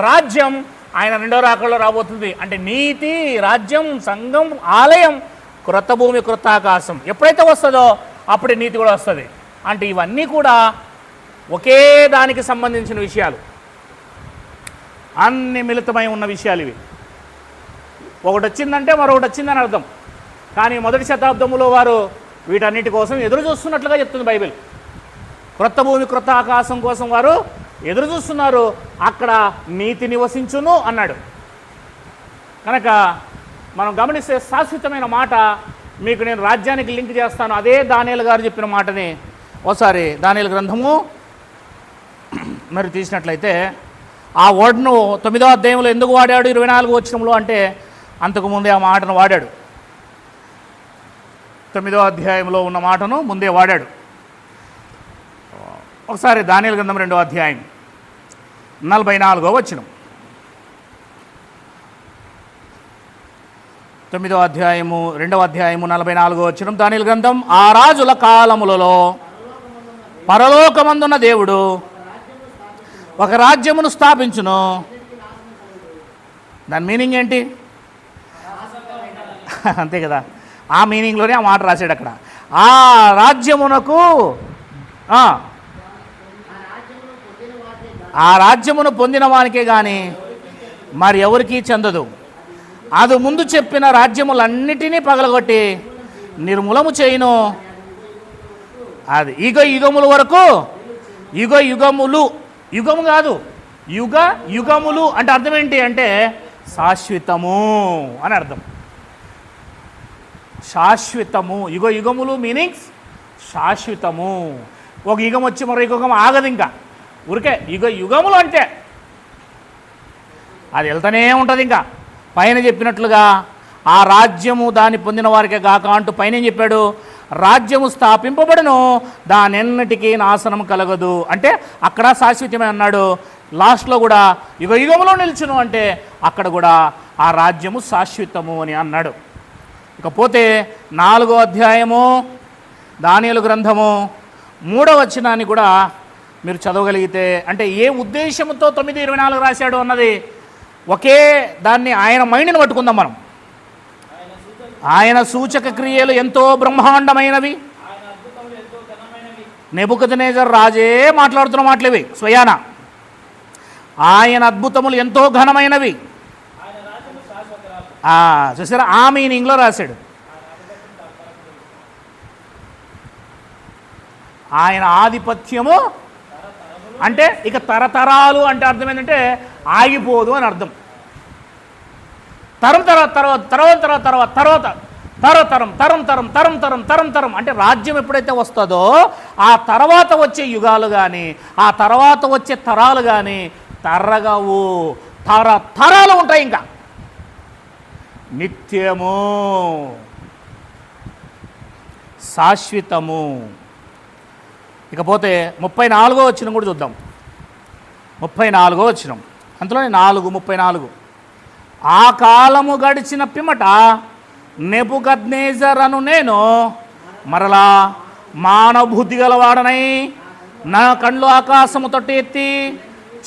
రాజ్యం ఆయన రెండో రాకడలో రాబోతుంది. అంటే నీతి, రాజ్యం, సంఘం, ఆలయం, క్రొత్త భూమి, క్రొత్త ఆకాశం ఎప్పుడైతే వస్తుందో అప్పుడే నీతి కూడా వస్తుంది. అంటే ఇవన్నీ కూడా ఒకే దానికి సంబంధించిన విషయాలు, అన్ని మిళితమై ఉన్న విషయాలు ఇవి. ఒకటి వచ్చిందంటే మరొకటి వచ్చిందని అర్థం. కానీ మొదటి శతాబ్దంలో వారు వీటన్నిటి కోసం ఎదురు చూస్తున్నట్లుగా చెప్తుంది బైబిల్. క్రొత్త భూమి, క్రొత్త ఆకాశం కోసం వారు ఎదురు చూస్తున్నారు. అక్కడ నీతి నివసించును అన్నాడు. కనుక మనం గమనిస్తే శాశ్వతమైన మాట మీకు నేను రాజ్యానికి లింక్ చేస్తాను. అదే దానియేలు గారు చెప్పిన మాటని ఒకసారి దానియేలు గ్రంథము మరి తీసినట్లయితే ఆ వర్డ్ను 9వ అధ్యాయంలో ఎందుకు వాడాడు 24వ వచనంలో అంటే అంతకుముందే ఆ మాటను వాడాడు. 9వ అధ్యాయంలో ఉన్న మాటను ముందే వాడాడు. ఒకసారి దానియేలు గ్రంథం 2వ అధ్యాయం 44వ వచనం. 9వ అధ్యాయము 2వ అధ్యాయము 44వ వచనం. దానియేలు గ్రంథం, ఆ రాజుల కాలములలో పరలోకమందున్న దేవుడు ఒక రాజ్యమును స్థాపించును. దాని మీనింగ్ ఏంటి? అంతే కదా, ఆ మీనింగ్లోనే ఆ మాట రాశాడు అక్కడ. ఆ రాజ్యమునకు ఆ రాజ్యమును పొందిన వానికే కానీ మరి ఎవరికీ చెందదు. అది ముందు చెప్పిన రాజ్యములన్నిటినీ పగలగొట్టి నిర్మూలము చేయును. అది యుగ యుగముల వరకు, యుగ యుగములు, యుగము కాదు, యుగ యుగములు అంటే అర్థం ఏంటి అంటే శాశ్వతము అని అర్థం. శాశ్వతము, యుగ యుగములు మీనింగ్స్ శాశ్వతము. ఒక యుగం వచ్చి మరో యుగం ఆగదు, ఇంకా ఊరికే యుగ యుగములు అంటే అది వెళ్తూనే ఉంటుంది. ఇంకా పైన చెప్పినట్లుగా ఆ రాజ్యము దాన్ని పొందిన వారికే గాక అంటూ పైన చెప్పాడు, రాజ్యము స్థాపింపబడును, దానెన్నటికీ నాశనం కలగదు. అంటే అక్కడ శాశ్వతమే అన్నాడు. లాస్ట్లో కూడా యుగ యుగములో నిల్చును అంటే అక్కడ కూడా ఆ రాజ్యము శాశ్వతము అని అన్నాడు. ఇకపోతే 4వ అధ్యాయము దానియేలు గ్రంథము 3వ వచనాన్ని కూడా మీరు చదవగలిగితే, అంటే ఏ ఉద్దేశంతో 9:24 రాశాడు అన్నది ఒకే దాన్ని ఆయన మైండ్ని పట్టుకుందాం మనం. ఆయన సూచక క్రియలు ఎంతో బ్రహ్మాండమైనవి. నెబుకద్నెజర్ రాజే మాట్లాడుతున్న మాటలేవి స్వయాన. ఆయన అద్భుతములు ఎంతో ఘనమైనవి. చూసారా, ఆ మీనింగ్లో రాశాడు. ఆయన ఆధిపత్యము అంటే ఇక తరతరాలు అంటే అర్థం ఏంటంటే ఆగిపోదు అని అర్థం. తరం తర్వాత తర్వాత తర్వాత తర్వాత తర్వాత తరతరం తరం తరం తరం తరం తరం తరం అంటే రాజ్యం ఎప్పుడైతే వస్తుందో ఆ తర్వాత వచ్చే యుగాలు కానీ ఆ తర్వాత వచ్చే తరాలు కానీ తరగవు, తరాలు ఉంటాయి, ఇంకా నిత్యము, శాశ్వతము. ఇకపోతే 34వ వచనం కూడా చూద్దాం. 34వ వచనం, అందులోనే 4:34. ఆ కాలము గడిచిన పిమ్మట నెబుకద్నెజర్ అను నేను మరలా మానబుద్ధి గలవాడనై నా కళ్ళు ఆకాశము తొట్టి ఎత్తి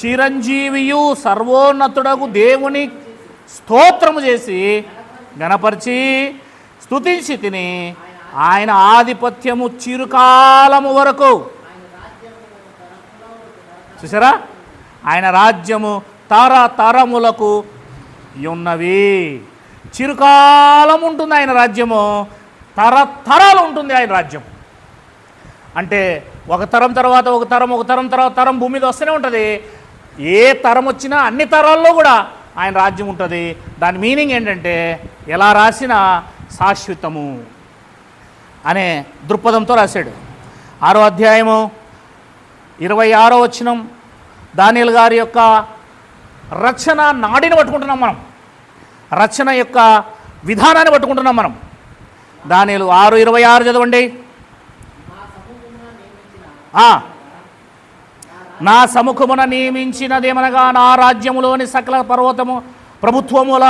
చిరంజీవియు సర్వోన్నతుడగు దేవుని స్తోత్రము చేసి గణపరిచి స్తుతించి తిని ఆయన ఆధిపత్యము చిరుకాలము వరకు. చూసారా, ఆయన రాజ్యము తరతరములకు ఉన్నవి. చిరుకాలం ఉంటుంది ఆయన రాజ్యము, తరతరాలు ఉంటుంది ఆయన రాజ్యం. అంటే ఒక తరం తర్వాత ఒక తరం, ఒక తరం తర్వాత తరం భూమి మీద వస్తూనే ఉంటుంది. ఏ తరం వచ్చినా అన్ని తరాల్లో కూడా ఆయన రాజ్యం ఉంటుంది. దాని మీనింగ్ ఏంటంటే ఎలా రాసినా శాశ్వతము అనే దృక్పథంతో రాశాడు. 6వ అధ్యాయము 26వ వచనం. దానియేలు గారి యొక్క రక్షణ నాడిని పట్టుకుంటున్నాం మనం, రక్షణ యొక్క విధానాన్ని పట్టుకుంటున్నాం మనం. దానియేలు 6:26 చదవండి. నా సముఖమున నియమించినదేమనగా నా రాజ్యములోని సకల ప్రభుత్వముల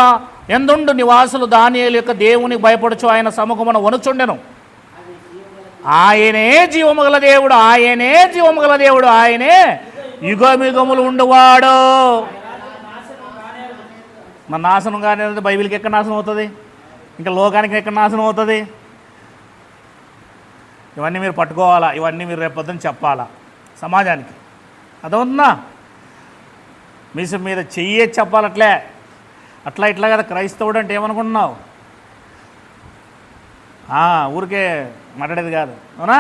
ఎందుండు నివాసులు దానియేలు యొక్క దేవుని భయపడుచు ఆయన సముఖమున వనుచుండెను. ఆయనే జీవముగల దేవుడు, ఆయనే జీవముగల దేవుడు, ఆయనే యుగములు ఉండవాడు. మన నాశనం కానీ బైబిల్కి ఎక్కడ నాశనం అవుతుంది, ఇంకా లోకానికి ఎక్కడ నాశనం అవుతుంది? ఇవన్నీ మీరు పట్టుకోవాలా, ఇవన్నీ మీరు రేపొద్దున చెప్పాలా సమాజానికి. అదవుతుందా? మీసు మీద చెయ్యే చెప్పాలట్లే. అట్లా ఇట్లా కదా క్రైస్తవుడు అంటే ఏమనుకుంటున్నావు? ఊరికే మాట్లాడేది కాదు, అవునా?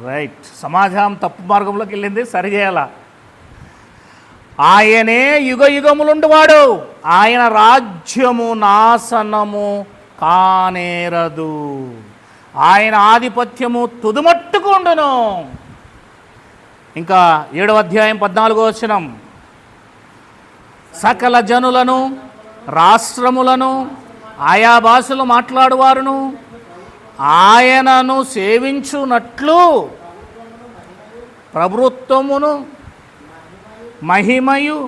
రైట్. సమాజం తప్పు మార్గంలోకి వెళ్ళింది, సరిచేయాల. ఆయనే యుగములుండువాడు, ఆయన రాజ్యము నాశనము కానేరదు, ఆయన ఆధిపత్యము తుదుమట్టుకు ఉండును. ఇంకా 7వ అధ్యాయం 14వ వచనం, సకల జనులను, రాష్ట్రములను, ఆయా భాషలు మాట్లాడువారును ఆయనను సేవించునట్లు ప్రభుత్వమును మహిమయు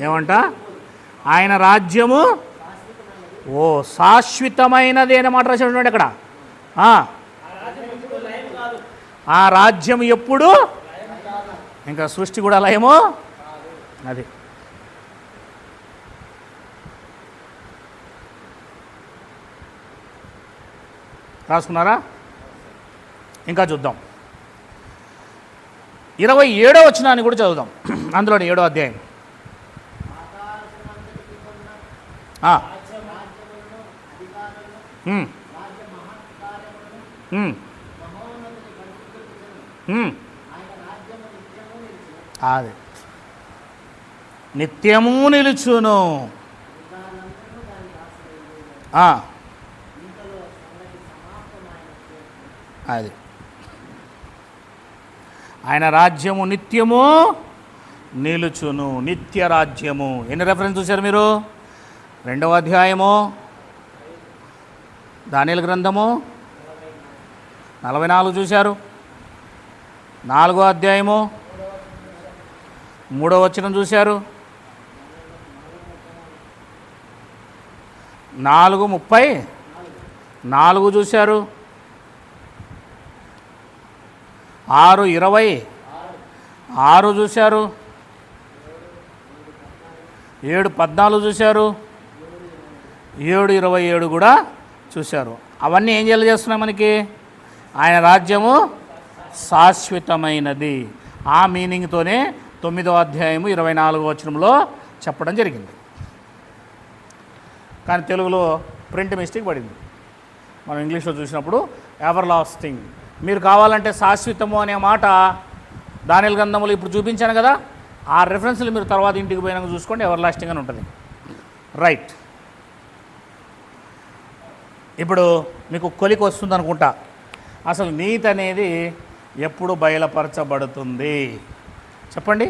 ఏమంట? ఆయన రాజ్యము శాశ్వతమైనది అనే మాట రాసినటువంటి అక్కడ. ఆ రాజ్యం ఎప్పుడు, ఇంకా సృష్టి కూడా లయము. అది రాసుకున్నారా? ఇంకా చూద్దాం. 27వ వచనాన్ని కూడా చదువుదాం. అందులో 7వ అధ్యాయం. అది నిత్యము నిలుచును. అది ఆయన రాజ్యము నిత్యము నిలుచును, నిత్య రాజ్యము. ఎన్ని రెఫరెన్స్ చూశారు మీరు? 2వ అధ్యాయము దానియేలు గ్రంథము 44 చూశారు. 4వ అధ్యాయము 3వ వచనం చూశారు. 4:34 చూశారు. 6:26 చూశారు. 7:14 చూశారు. 7:27 కూడా చూశారు. అవన్నీ ఏం చేస్తున్నాయి మనకి? ఆయన రాజ్యము శాశ్వతమైనది. ఆ మీనింగ్తోనే 9వ అధ్యాయము 24వ వచనంలో చెప్పడం జరిగింది. కానీ తెలుగులో ప్రింట్ మిస్టేక్ పడింది. మనం ఇంగ్లీష్లో చూసినప్పుడు ఎవర్ లాస్టింగ్. మీరు కావాలంటే శాశ్వతము అనే మాట దానియేలు గ్రంథంలో ఇప్పుడు చూపించాను కదా, ఆ రెఫరెన్స్లు మీరు తర్వాత ఇంటికి పోయినాక చూసుకోండి. ఎవర్ లాస్టింగ్ అని ఉంటుంది. రైట్. ఇప్పుడు మీకు కొలికి వస్తుంది అనుకుంటా. అసలు నీతి అనేది ఎప్పుడు బయలుపరచబడుతుంది చెప్పండి?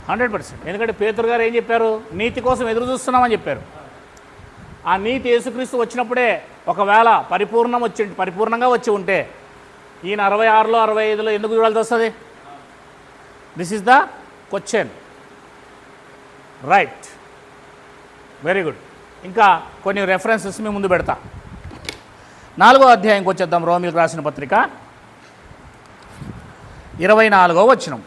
100%. ఎందుకంటే పేతురు గారు ఏం చెప్పారు? నీతి కోసం ఎదురు చూస్తున్నామని చెప్పారు. ఆ నీతి యేసుక్రీస్తు వచ్చినప్పుడే, ఒకవేళ పరిపూర్ణంగా వచ్చి ఉంటే ఈయన 66లో 65లో ఎందుకు చూడాల్సి వస్తుంది? This is the question. Right, very good. ఇంకా కొన్ని రెఫరెన్సెస్ మీ ముందు పెడతా. 4వ అధ్యాయంకి వచ్చేద్దాం. రోమీయులకు రాసిన పత్రిక 24వ వచనం.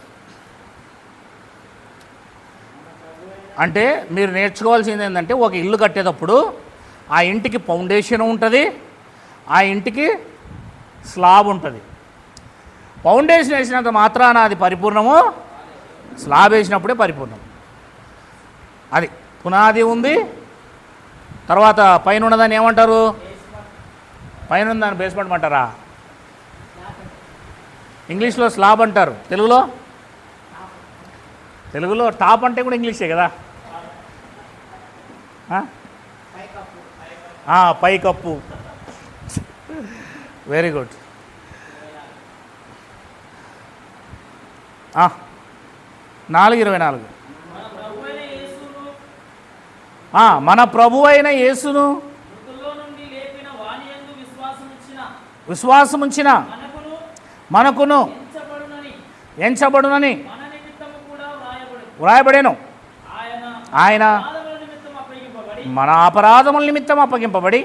అంటే మీరు నేర్చుకోవాల్సింది ఏంటంటే, ఒక ఇల్లు కట్టేటప్పుడు ఆ ఇంటికి ఫౌండేషన్ ఉంటుంది, ఆ ఇంటికి స్లాబ్ ఉంటుంది. ఫౌండేషన్ వేసినంత మాత్రాన అది పరిపూర్ణము, స్లాబ్ వేసినప్పుడే పరిపూర్ణం. అది పునాది ఉంది, తర్వాత పైన ఉన్నదాన్ని ఏమంటారు? పైన ఉన్నదాన్ని బేస్మెంట్ అంటారా? ఇంగ్లీష్లో స్లాబ్ అంటారు. తెలుగులో టాప్ అంటే కూడా ఇంగ్లీషే కదా. పైకప్పు. Very good. 4:24. మన ప్రభు అయిన యేసును విశ్వాసముంచిన మనకును ఎంచబడునని వ్రాయబడెను. ఆయన మన అపరాధముల నిమిత్తం అప్పగింపబడి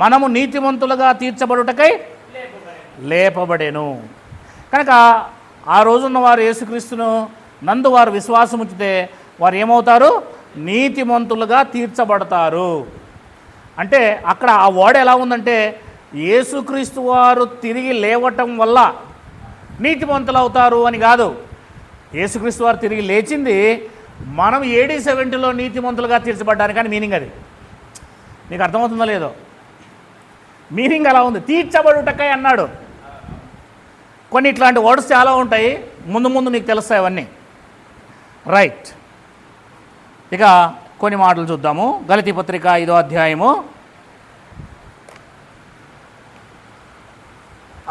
మనము నీతిమంతులుగా తీర్చబడుటకై లేపబడెను. కనుక ఆ రోజున్న వారు యేసుక్రీస్తును నందు వారు విశ్వాసం ఉంచితే వారు ఏమవుతారు? నీతిమంతులుగా తీర్చబడతారు. అంటే అక్కడ ఆ వర్డ్ ఎలా ఉందంటే యేసుక్రీస్తు వారు తిరిగి లేవటం వల్ల నీతిమంతులు అవుతారు అని కాదు. యేసుక్రీస్తు వారు తిరిగి లేచింది మనం AD 70లో నీతిమంతులుగా తీర్చబడ్డానికి అని మీనింగ్. అది మీకు అర్థమవుతుందో లేదో? మీనింగ్ అలా ఉంది. తీర్చబడుటకై అన్నాడు. కొన్ని ఇట్లాంటి వర్డ్స్ చాలా ఉంటాయి, ముందు ముందు మీకు తెలుస్తాయి అవన్నీ. రైట్, ఇక కొన్ని మాటలు చూద్దాము. గలతీ పత్రిక 5వ అధ్యాయము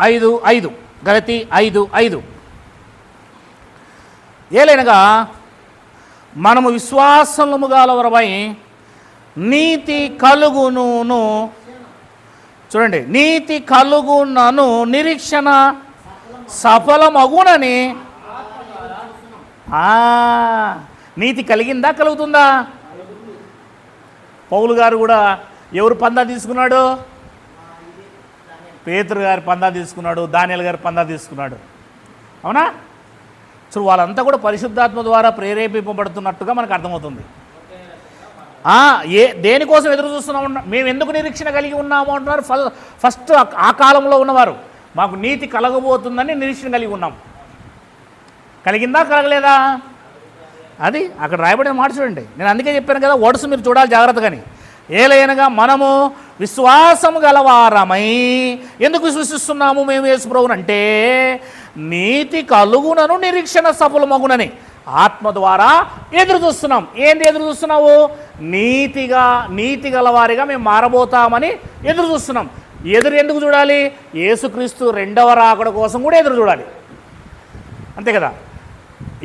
5:5. గలతీ 5:5. ఏలైనగా మనము విశ్వాసములు గలవారమై నీతి కలుగును, చూడండి, నీతి కలుగునను నిరీక్షణ సఫలమగునని. నీతి కలిగిందా, కలుగుతుందా? పౌలు గారు కూడా ఎవరు పందా తీసుకున్నాడు? పేతురు గారి పందా తీసుకున్నాడు, దానియేలు గారి పందా తీసుకున్నాడు. అవునా? సో వాళ్ళంతా కూడా పరిశుద్ధాత్మ ద్వారా ప్రేరేపింపబడుతున్నట్టుగా మనకు అర్థమవుతుంది. దేనికోసం ఎదురు చూస్తున్నాము? మేము ఎందుకు నిరీక్షణ కలిగి ఉన్నాము అంటున్నారు. ఫస్ట్ ఆ కాలంలో ఉన్నవారు మాకు నీతి కలగబోతుందని నిరీక్షణ కలిగి ఉన్నాం. కలిగిందా, కలగలేదా? అది అక్కడ రాయబడిన మాట చూడండి. నేను అందుకే చెప్పాను కదా, వర్డ్స్ మీరు చూడాలి జాగ్రత్తగాని. ఏలైనగా మనము విశ్వాసము గలవారమై ఎందుకు విశ్వసిస్తున్నాము మేము యేసు ప్రభువును అంటే నీతి కలుగునను నిరీక్షణ సఫలమగునని ఆత్మ ద్వారా ఎదురు చూస్తున్నాం. ఏంది ఎదురు చూస్తున్నావు? నీతి గలవారిగా మేము మారబోతామని ఎదురు చూస్తున్నాం. ఎందుకు చూడాలి? యేసుక్రీస్తు రెండవ రాకడ కోసం కూడా ఎదురు చూడాలి. అంతే కదా?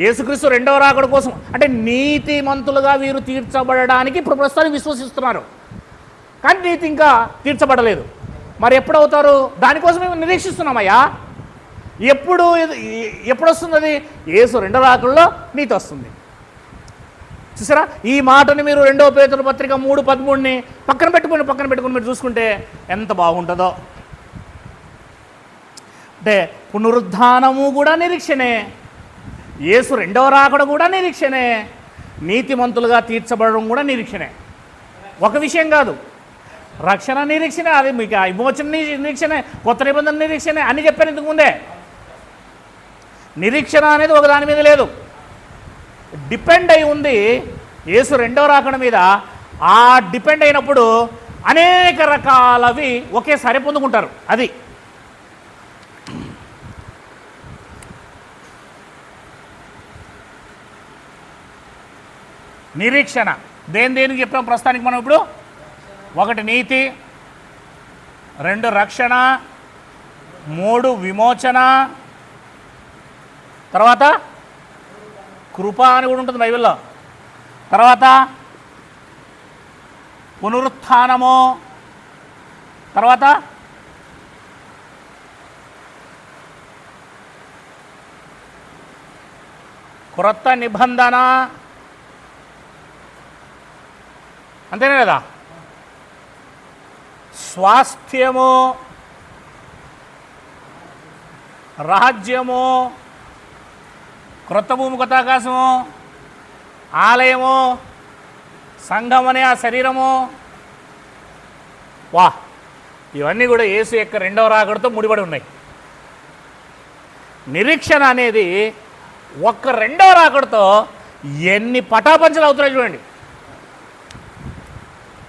యేసుక్రీస్తు రెండవ రాకడ కోసం అంటే నీతిమంతులుగా వీరు తీర్చబడడానికి ఇప్పుడు ప్రస్తుతానికి విశ్వసిస్తున్నారు, కానీ నీతి ఇంకా తీర్చబడలేదు. మరి ఎప్పుడవుతారు? దానికోసం మేము నిరీక్షిస్తున్నామయ్యా. ఎప్పుడు వస్తుంది అది? యేసు రెండవ రాకడలో నీతి వస్తుంది. చూసారా? ఈ మాటని మీరు 2వ పేతురు పత్రిక 3:13 పక్కన పెట్టుకుని మీరు చూసుకుంటే ఎంత బాగుంటుందో. అంటే పునరుద్ధానము కూడా నిరీక్షణే, యేసు రెండవ రాకడ కూడా నిరీక్షణే, నీతిమంతులుగా తీర్చబడడం కూడా నిరీక్షణే. ఒక విషయం కాదు, రక్షణ నిరీక్షణ, అది మీకు విమోచన నిరీక్షణే, కొత్త నిబంధన నిరీక్షణే అని చెప్పాను ఇంతకు ముందే. నిరీక్షణ అనేది ఒక దాని మీద లేదు, డిపెండ్ అయి ఉంది యేసు రెండవ రాకడ మీద. ఆ డిపెండ్ అయినప్పుడు అనేక రకాలవి ఒకేసారి పొందుకుంటారు. అది నిరీక్షణ. దేనికి చెప్పాం ప్రస్తుతానికి మనం ఇప్పుడు? 1 నీతి, 2 రక్షణ, 3 విమోచన, తర్వాత కృప అని కూడా ఉంటుంది బైబిల్లో, తర్వాత పునరుత్థానము, తర్వాత క్రొత్త నిబంధన. అంతేనే కదా? స్వాస్థ్యము, రాజ్యము, క్రొత్త భూమి కొత్త ఆకాశము, ఆలయము, సంఘం అనే ఆ శరీరము. ఇవన్నీ కూడా యేసు యొక్క రెండవ రాకడతో ముడిపడి ఉన్నాయి. నిరీక్షణ అనేది ఒక్క రెండవ రాకడతో ఎన్ని పటాపంచలు అవుతున్నాయి చూడండి.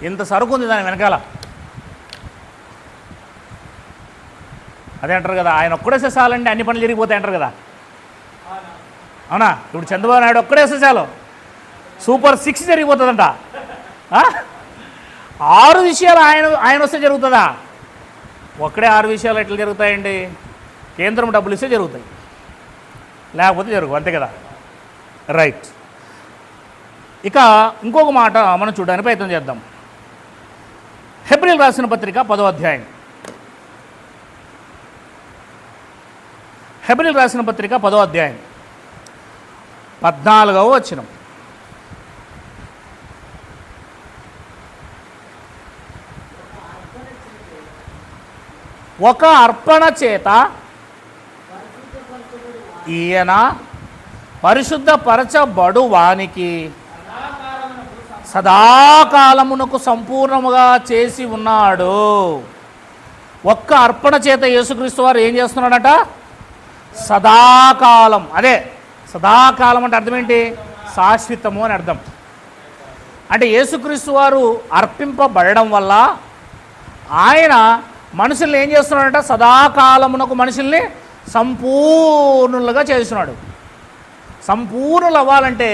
ఇంత సరుకు ఉంది దాని వెనకాల. అదే అంటారు కదా, ఆయన ఒక్కడేసే చాలండి అన్ని పనులు జరిగిపోతాయి అంటారు కదా. అవునా? ఇప్పుడు చంద్రబాబు నాయుడు ఒక్కడేసే చాలు సూపర్ 6 జరిగిపోతుందంట. 6 విషయాలు ఆయన వస్తే జరుగుతుందా? ఒక్కడే 6 విషయాలు ఎట్లా జరుగుతాయండి? కేంద్రం డబ్బులు ఇస్తే జరుగుతాయి, లేకపోతే జరుగు, అంతే కదా. రైట్, ఇక ఇంకొక మాట మనం చూడడానికి ప్రయత్నం చేద్దాం. హెబ్రీయులకు రాసిన పత్రిక 10వ అధ్యాయం. హెబ్రీయులకు రాసిన పత్రిక 10వ అధ్యాయం 14వ వచనం. ఒక అర్పణ చేత ఈయన పరిశుద్ధపరచబడు వానికి సదాకాలమునకు సంపూర్ణముగా చేసి ఉన్నాడు. ఒక్క అర్పణ చేత యేసుక్రీస్తు వారు ఏం చేస్తున్నాడట? సదాకాలం. అదే సదాకాలం అంటే అర్థం ఏంటి? శాశ్వతము అని అర్థం. అంటే యేసుక్రీస్తు వారు అర్పింపబడడం వల్ల ఆయన మనుషుల్ని ఏం చేస్తున్నాడట? సదాకాలమునకు మనుషుల్ని సంపూర్ణులుగా చేస్తున్నాడు. సంపూర్ణులు అవ్వాలంటే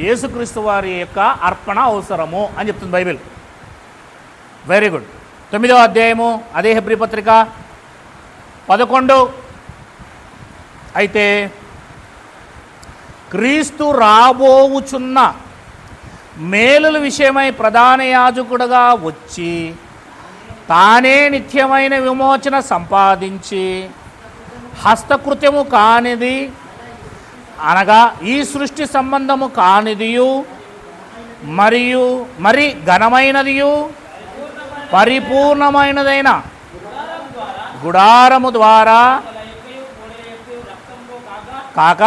యేసుక్రీస్తు వారి యొక్క అర్పణ అవసరము అని చెప్తుంది బైబిల్. Very good. 9వ అధ్యాయము అదే హెబ్రీ పత్రిక 11. అయితే క్రీస్తు రాబోవుచున్న మేలుల విషయమై ప్రధాన యాజకుడుగా వచ్చి తానే నిత్యమైన విమోచన సంపాదించి హస్తకృత్యము కానిది అనగా ఈ సృష్టి సంబంధము కానిదియు మరి ఘనమైనదియు పరిపూర్ణమైనదైన గుడారము ద్వారా కాక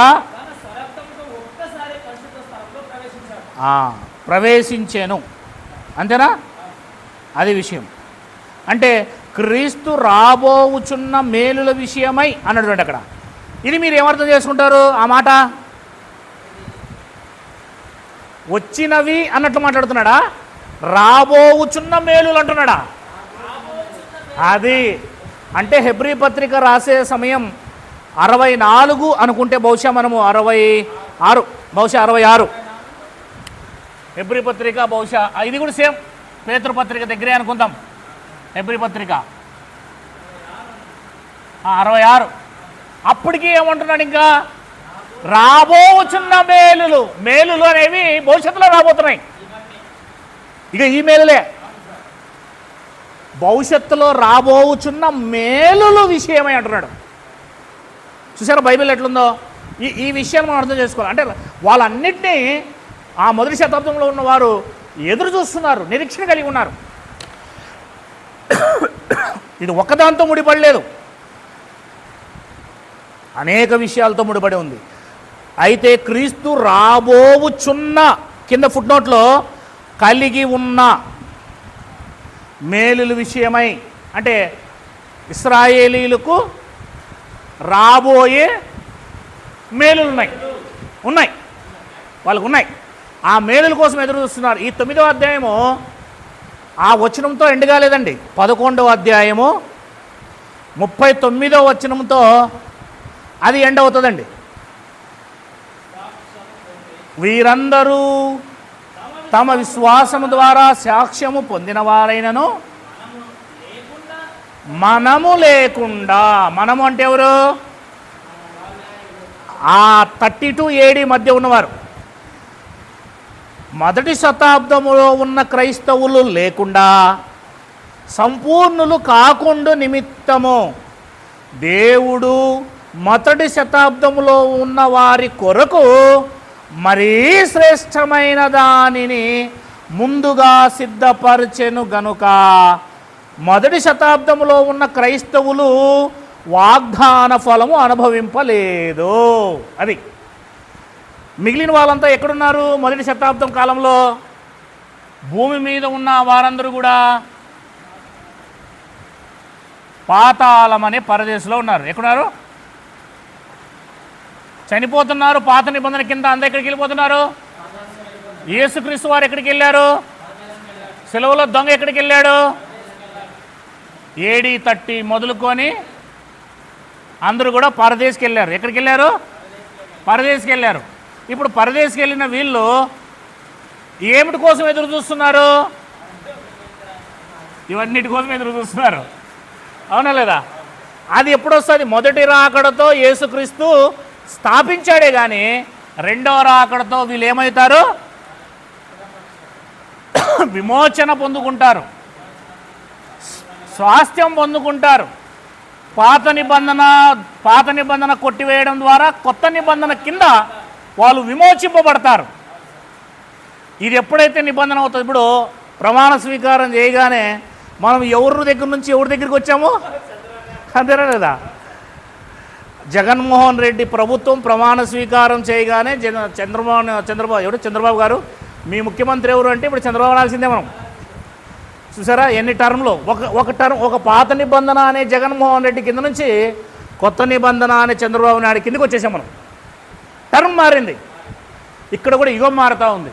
ప్రవేశించాను. అంతేనా? అది విషయం. అంటే క్రీస్తు రాబోవుచున్న మేలుల విషయమై అన్నాడు అక్కడ. ఇది మీరు ఏమర్థం చేసుకుంటారు? ఆ మాట వచ్చినవి అన్నట్లు మాట్లాడుతున్నాడా? రాబోవుచున్న మేలులు అంటున్నాడా? అది అంటే హెబ్రీ పత్రిక రాసే సమయం 64 అనుకుంటే బహుశా మనము 66 హెబ్రీ పత్రిక బహుశా ఇది కూడా సేమ్ పేతురు పత్రిక దగ్గరే అనుకుందాం. హెబ్రీ పత్రిక 66. అప్పటికి ఏమంటున్నాడు? ఇంకా రాబోచున్న మేలులు అనేవి భవిష్యత్తులో రాబోతున్నాయి. ఇక ఈ మేలులే భవిష్యత్తులో రాబోచున్న మేలులు విషయమై అంటున్నాడు. చూసారా బైబిల్ ఎట్లుందో? ఈ విషయాన్ని మనం అర్థం చేసుకోవాలి. అంటే వాళ్ళన్నింటినీ ఆ మొదటి శతాబ్దంలో ఉన్నవారు ఎదురు చూస్తున్నారు, నిరీక్షణ కలిగి ఉన్నారు. ఇది ఒకదాంతో ముడిపడలేదు, అనేక విషయాలతో ముడిపడి ఉంది. అయితే క్రీస్తు రాబోవుచున్న కింద ఫుట్నోట్లో కలిగి ఉన్న మేలుల విషయమై అంటే ఇశ్రాయేలీలకు రాబోయే మేలులు ఉన్నాయి వాళ్ళకు ఉన్నాయి. ఆ మేలుల కోసం ఎదురు చూస్తున్నారు. ఈ 9వ అధ్యాయము ఆ వచనంతో ఎండ్ కాలేదండి. 11వ అధ్యాయము 39వ వచనంతో అది ఎండ్ అవుతుందండి. వీరందరూ తమ విశ్వాసము ద్వారా సాక్ష్యము పొందిన వారైనను మనము లేకుండా, మనము అంటే ఎవరు? ఆ 32 AD మధ్య ఉన్నవారు, మొదటి శతాబ్దములో ఉన్న క్రైస్తవులు లేకుండా సంపూర్ణులు కాకుండా నిమిత్తము దేవుడు మొదటి శతాబ్దములో ఉన్న వారి కొరకు మరీ శ్రేష్టమైన దానిని ముందుగా సిద్ధపరచెను గనుక మొదటి శతాబ్దములో ఉన్న క్రైస్తవులు వాగ్దాన ఫలము అనుభవింపలేదు. అది మిగిలిన వాళ్ళంతా ఎక్కడున్నారు? మొదటి శతాబ్దం కాలంలో భూమి మీద ఉన్న వారందరూ కూడా పాతాళం అనే పరదేశంలో ఉన్నారు. ఎక్కడున్నారు? చనిపోతున్నారు. పాత నిబంధన కింద అందరూ ఎక్కడికి వెళ్ళిపోతున్నారు? యేసుక్రీస్తు వారు ఎక్కడికి వెళ్ళారు? సెలవులో దొంగ ఎక్కడికి వెళ్ళాడు? AD 30 మొదలుకొని అందరూ కూడా పరదేశకి వెళ్ళారు. ఎక్కడికి వెళ్ళారు? పరదేశకి వెళ్ళారు. ఇప్పుడు పరదేశకి వెళ్ళిన వీళ్ళు ఏమిటి కోసం ఎదురు చూస్తున్నారు? ఇవన్నిటి కోసం ఎదురు చూస్తున్నారు. అవునా లేదా? అది ఎప్పుడు వస్తుంది? మొదటి రాకడతో యేసుక్రీస్తు స్థాపించాడే కానీ రెండవ రాకడతో వీళ్ళు ఏమవుతారు? విమోచన పొందుకుంటారు, స్వాస్థ్యం పొందుకుంటారు. పాత నిబంధన కొట్టివేయడం ద్వారా కొత్త నిబంధన కింద వాళ్ళు విమోచింపబడతారు. ఇది ఎప్పుడైతే నిబంధన అవుతుంది, ఇప్పుడు ప్రమాణ స్వీకారం చేయగానే మనం ఎవరి దగ్గర నుంచి ఎవరి దగ్గరికి వచ్చాము, అంతేనా లేదా? జగన్మోహన్ రెడ్డి ప్రభుత్వం ప్రమాణ స్వీకారం చేయగానే చంద్రబాబు గారు మీ ముఖ్యమంత్రి ఎవరు అంటే ఇప్పుడు చంద్రబాబు అనాల్సిందే మనం. చూసారా ఎన్ని టర్మ్లో, ఒక పాత నిబంధన అనే జగన్మోహన్ రెడ్డి కింద నుంచి కొత్త నిబంధన అనే చంద్రబాబు నాయుడు కిందకి వచ్చేసాం మనం. టర్మ్ మారింది, ఇక్కడ కూడా యుగం మారుతూ ఉంది.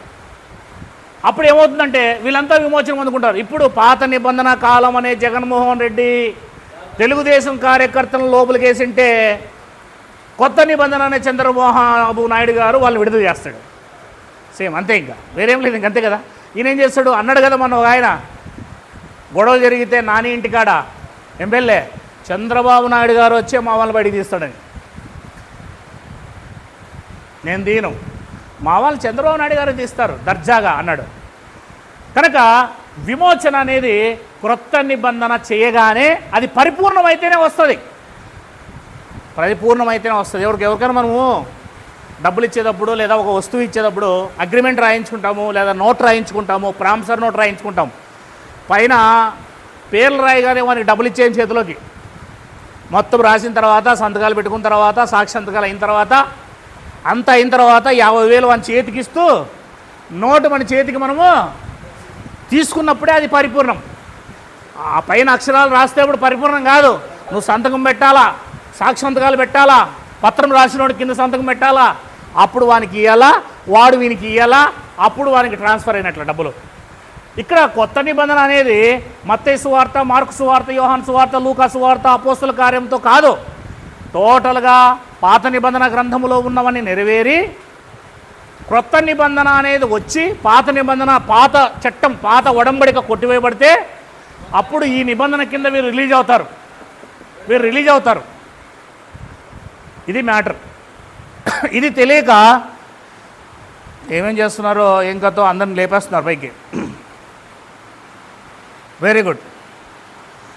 అప్పుడు ఏమవుతుందంటే వీళ్ళంతా విమోచన పొందుకుంటారు. ఇప్పుడు పాత నిబంధన కాలం అనే జగన్మోహన్ రెడ్డి తెలుగుదేశం కార్యకర్తలను లోపలికేసింటే కొత్త నిబంధన అనే చంద్రబాబు నాయుడు గారు వాళ్ళు విడుదల చేస్తాడు. సేమ్ అంతే, ఇంకా వేరేం లేదు, ఇంకంతే కదా. ఈయన ఏం చేస్తాడు అన్నాడు కదా మన ఆయన, గొడవ జరిగితే నాని ఇంటికాడ ఎమ్మెల్యే చంద్రబాబు నాయుడు గారు వచ్చి మా వాళ్ళని బయటికి తీస్తాడని. నేను తీను, మా వాళ్ళు చంద్రబాబు నాయుడు గారు తీస్తారు దర్జాగా అన్నాడు. కనుక విమోచన అనేది క్రొత్త నిబంధన చేయగానే అది పరిపూర్ణమైతేనే వస్తుంది, ఎవరికైనా మనము డబ్బులు ఇచ్చేటప్పుడు లేదా ఒక వస్తువు ఇచ్చేటప్పుడు అగ్రిమెంట్ రాయించుకుంటాము, లేదా నోట్ రాయించుకుంటాము, ప్రామిసర్ నోట్ రాయించుకుంటాము. పైన పేర్లు రాయగానే వానికి డబ్బులు ఇచ్చేయం చేతిలోకి, మొత్తం రాసిన తర్వాత సంతకాలు పెట్టుకున్న తర్వాత సాక్షి సంతకాలు అయిన తర్వాత అంతా అయిన తర్వాత 50,000 మన చేతికి ఇస్తూ నోటు మన చేతికి మనము తీసుకున్నప్పుడే అది పరిపూర్ణం. ఆ పైన అక్షరాలు రాసేటప్పుడు పరిపూర్ణం కాదు, నువ్వు సంతకం పెట్టాలా, సాక్షి సంతకాలు పెట్టాలా, పత్రం రాసినోడు కింద సంతకం పెట్టాలా, అప్పుడు వానికి ఇవ్వాలా, వాడు వీనికి ఇవ్వాలా, అప్పుడు వానికి ట్రాన్స్ఫర్ అయినట్లు డబ్బులు. ఇక్కడ కొత్త నిబంధన అనేది మత్తయి సువార్త, మార్కు సువార్త, యోహాను సువార్త, లూకా సువార్త, అపోస్తల కార్యంతో కాదు, టోటల్గా పాత నిబంధన గ్రంథములో ఉన్నవన్నీ నెరవేరి క్రొత్త నిబంధన అనేది వచ్చి పాత నిబంధన, పాత చట్టం, పాత ఒడంబడిక కొట్టివేయబడితే అప్పుడు ఈ నిబంధన కింద వీరు రిలీజ్ అవుతారు. ఇది మ్యాటర్. ఇది తెలియక ఏమేం చేస్తున్నారో ఏం కథో అందరిని లేపేస్తున్నారు పైకి. Very good.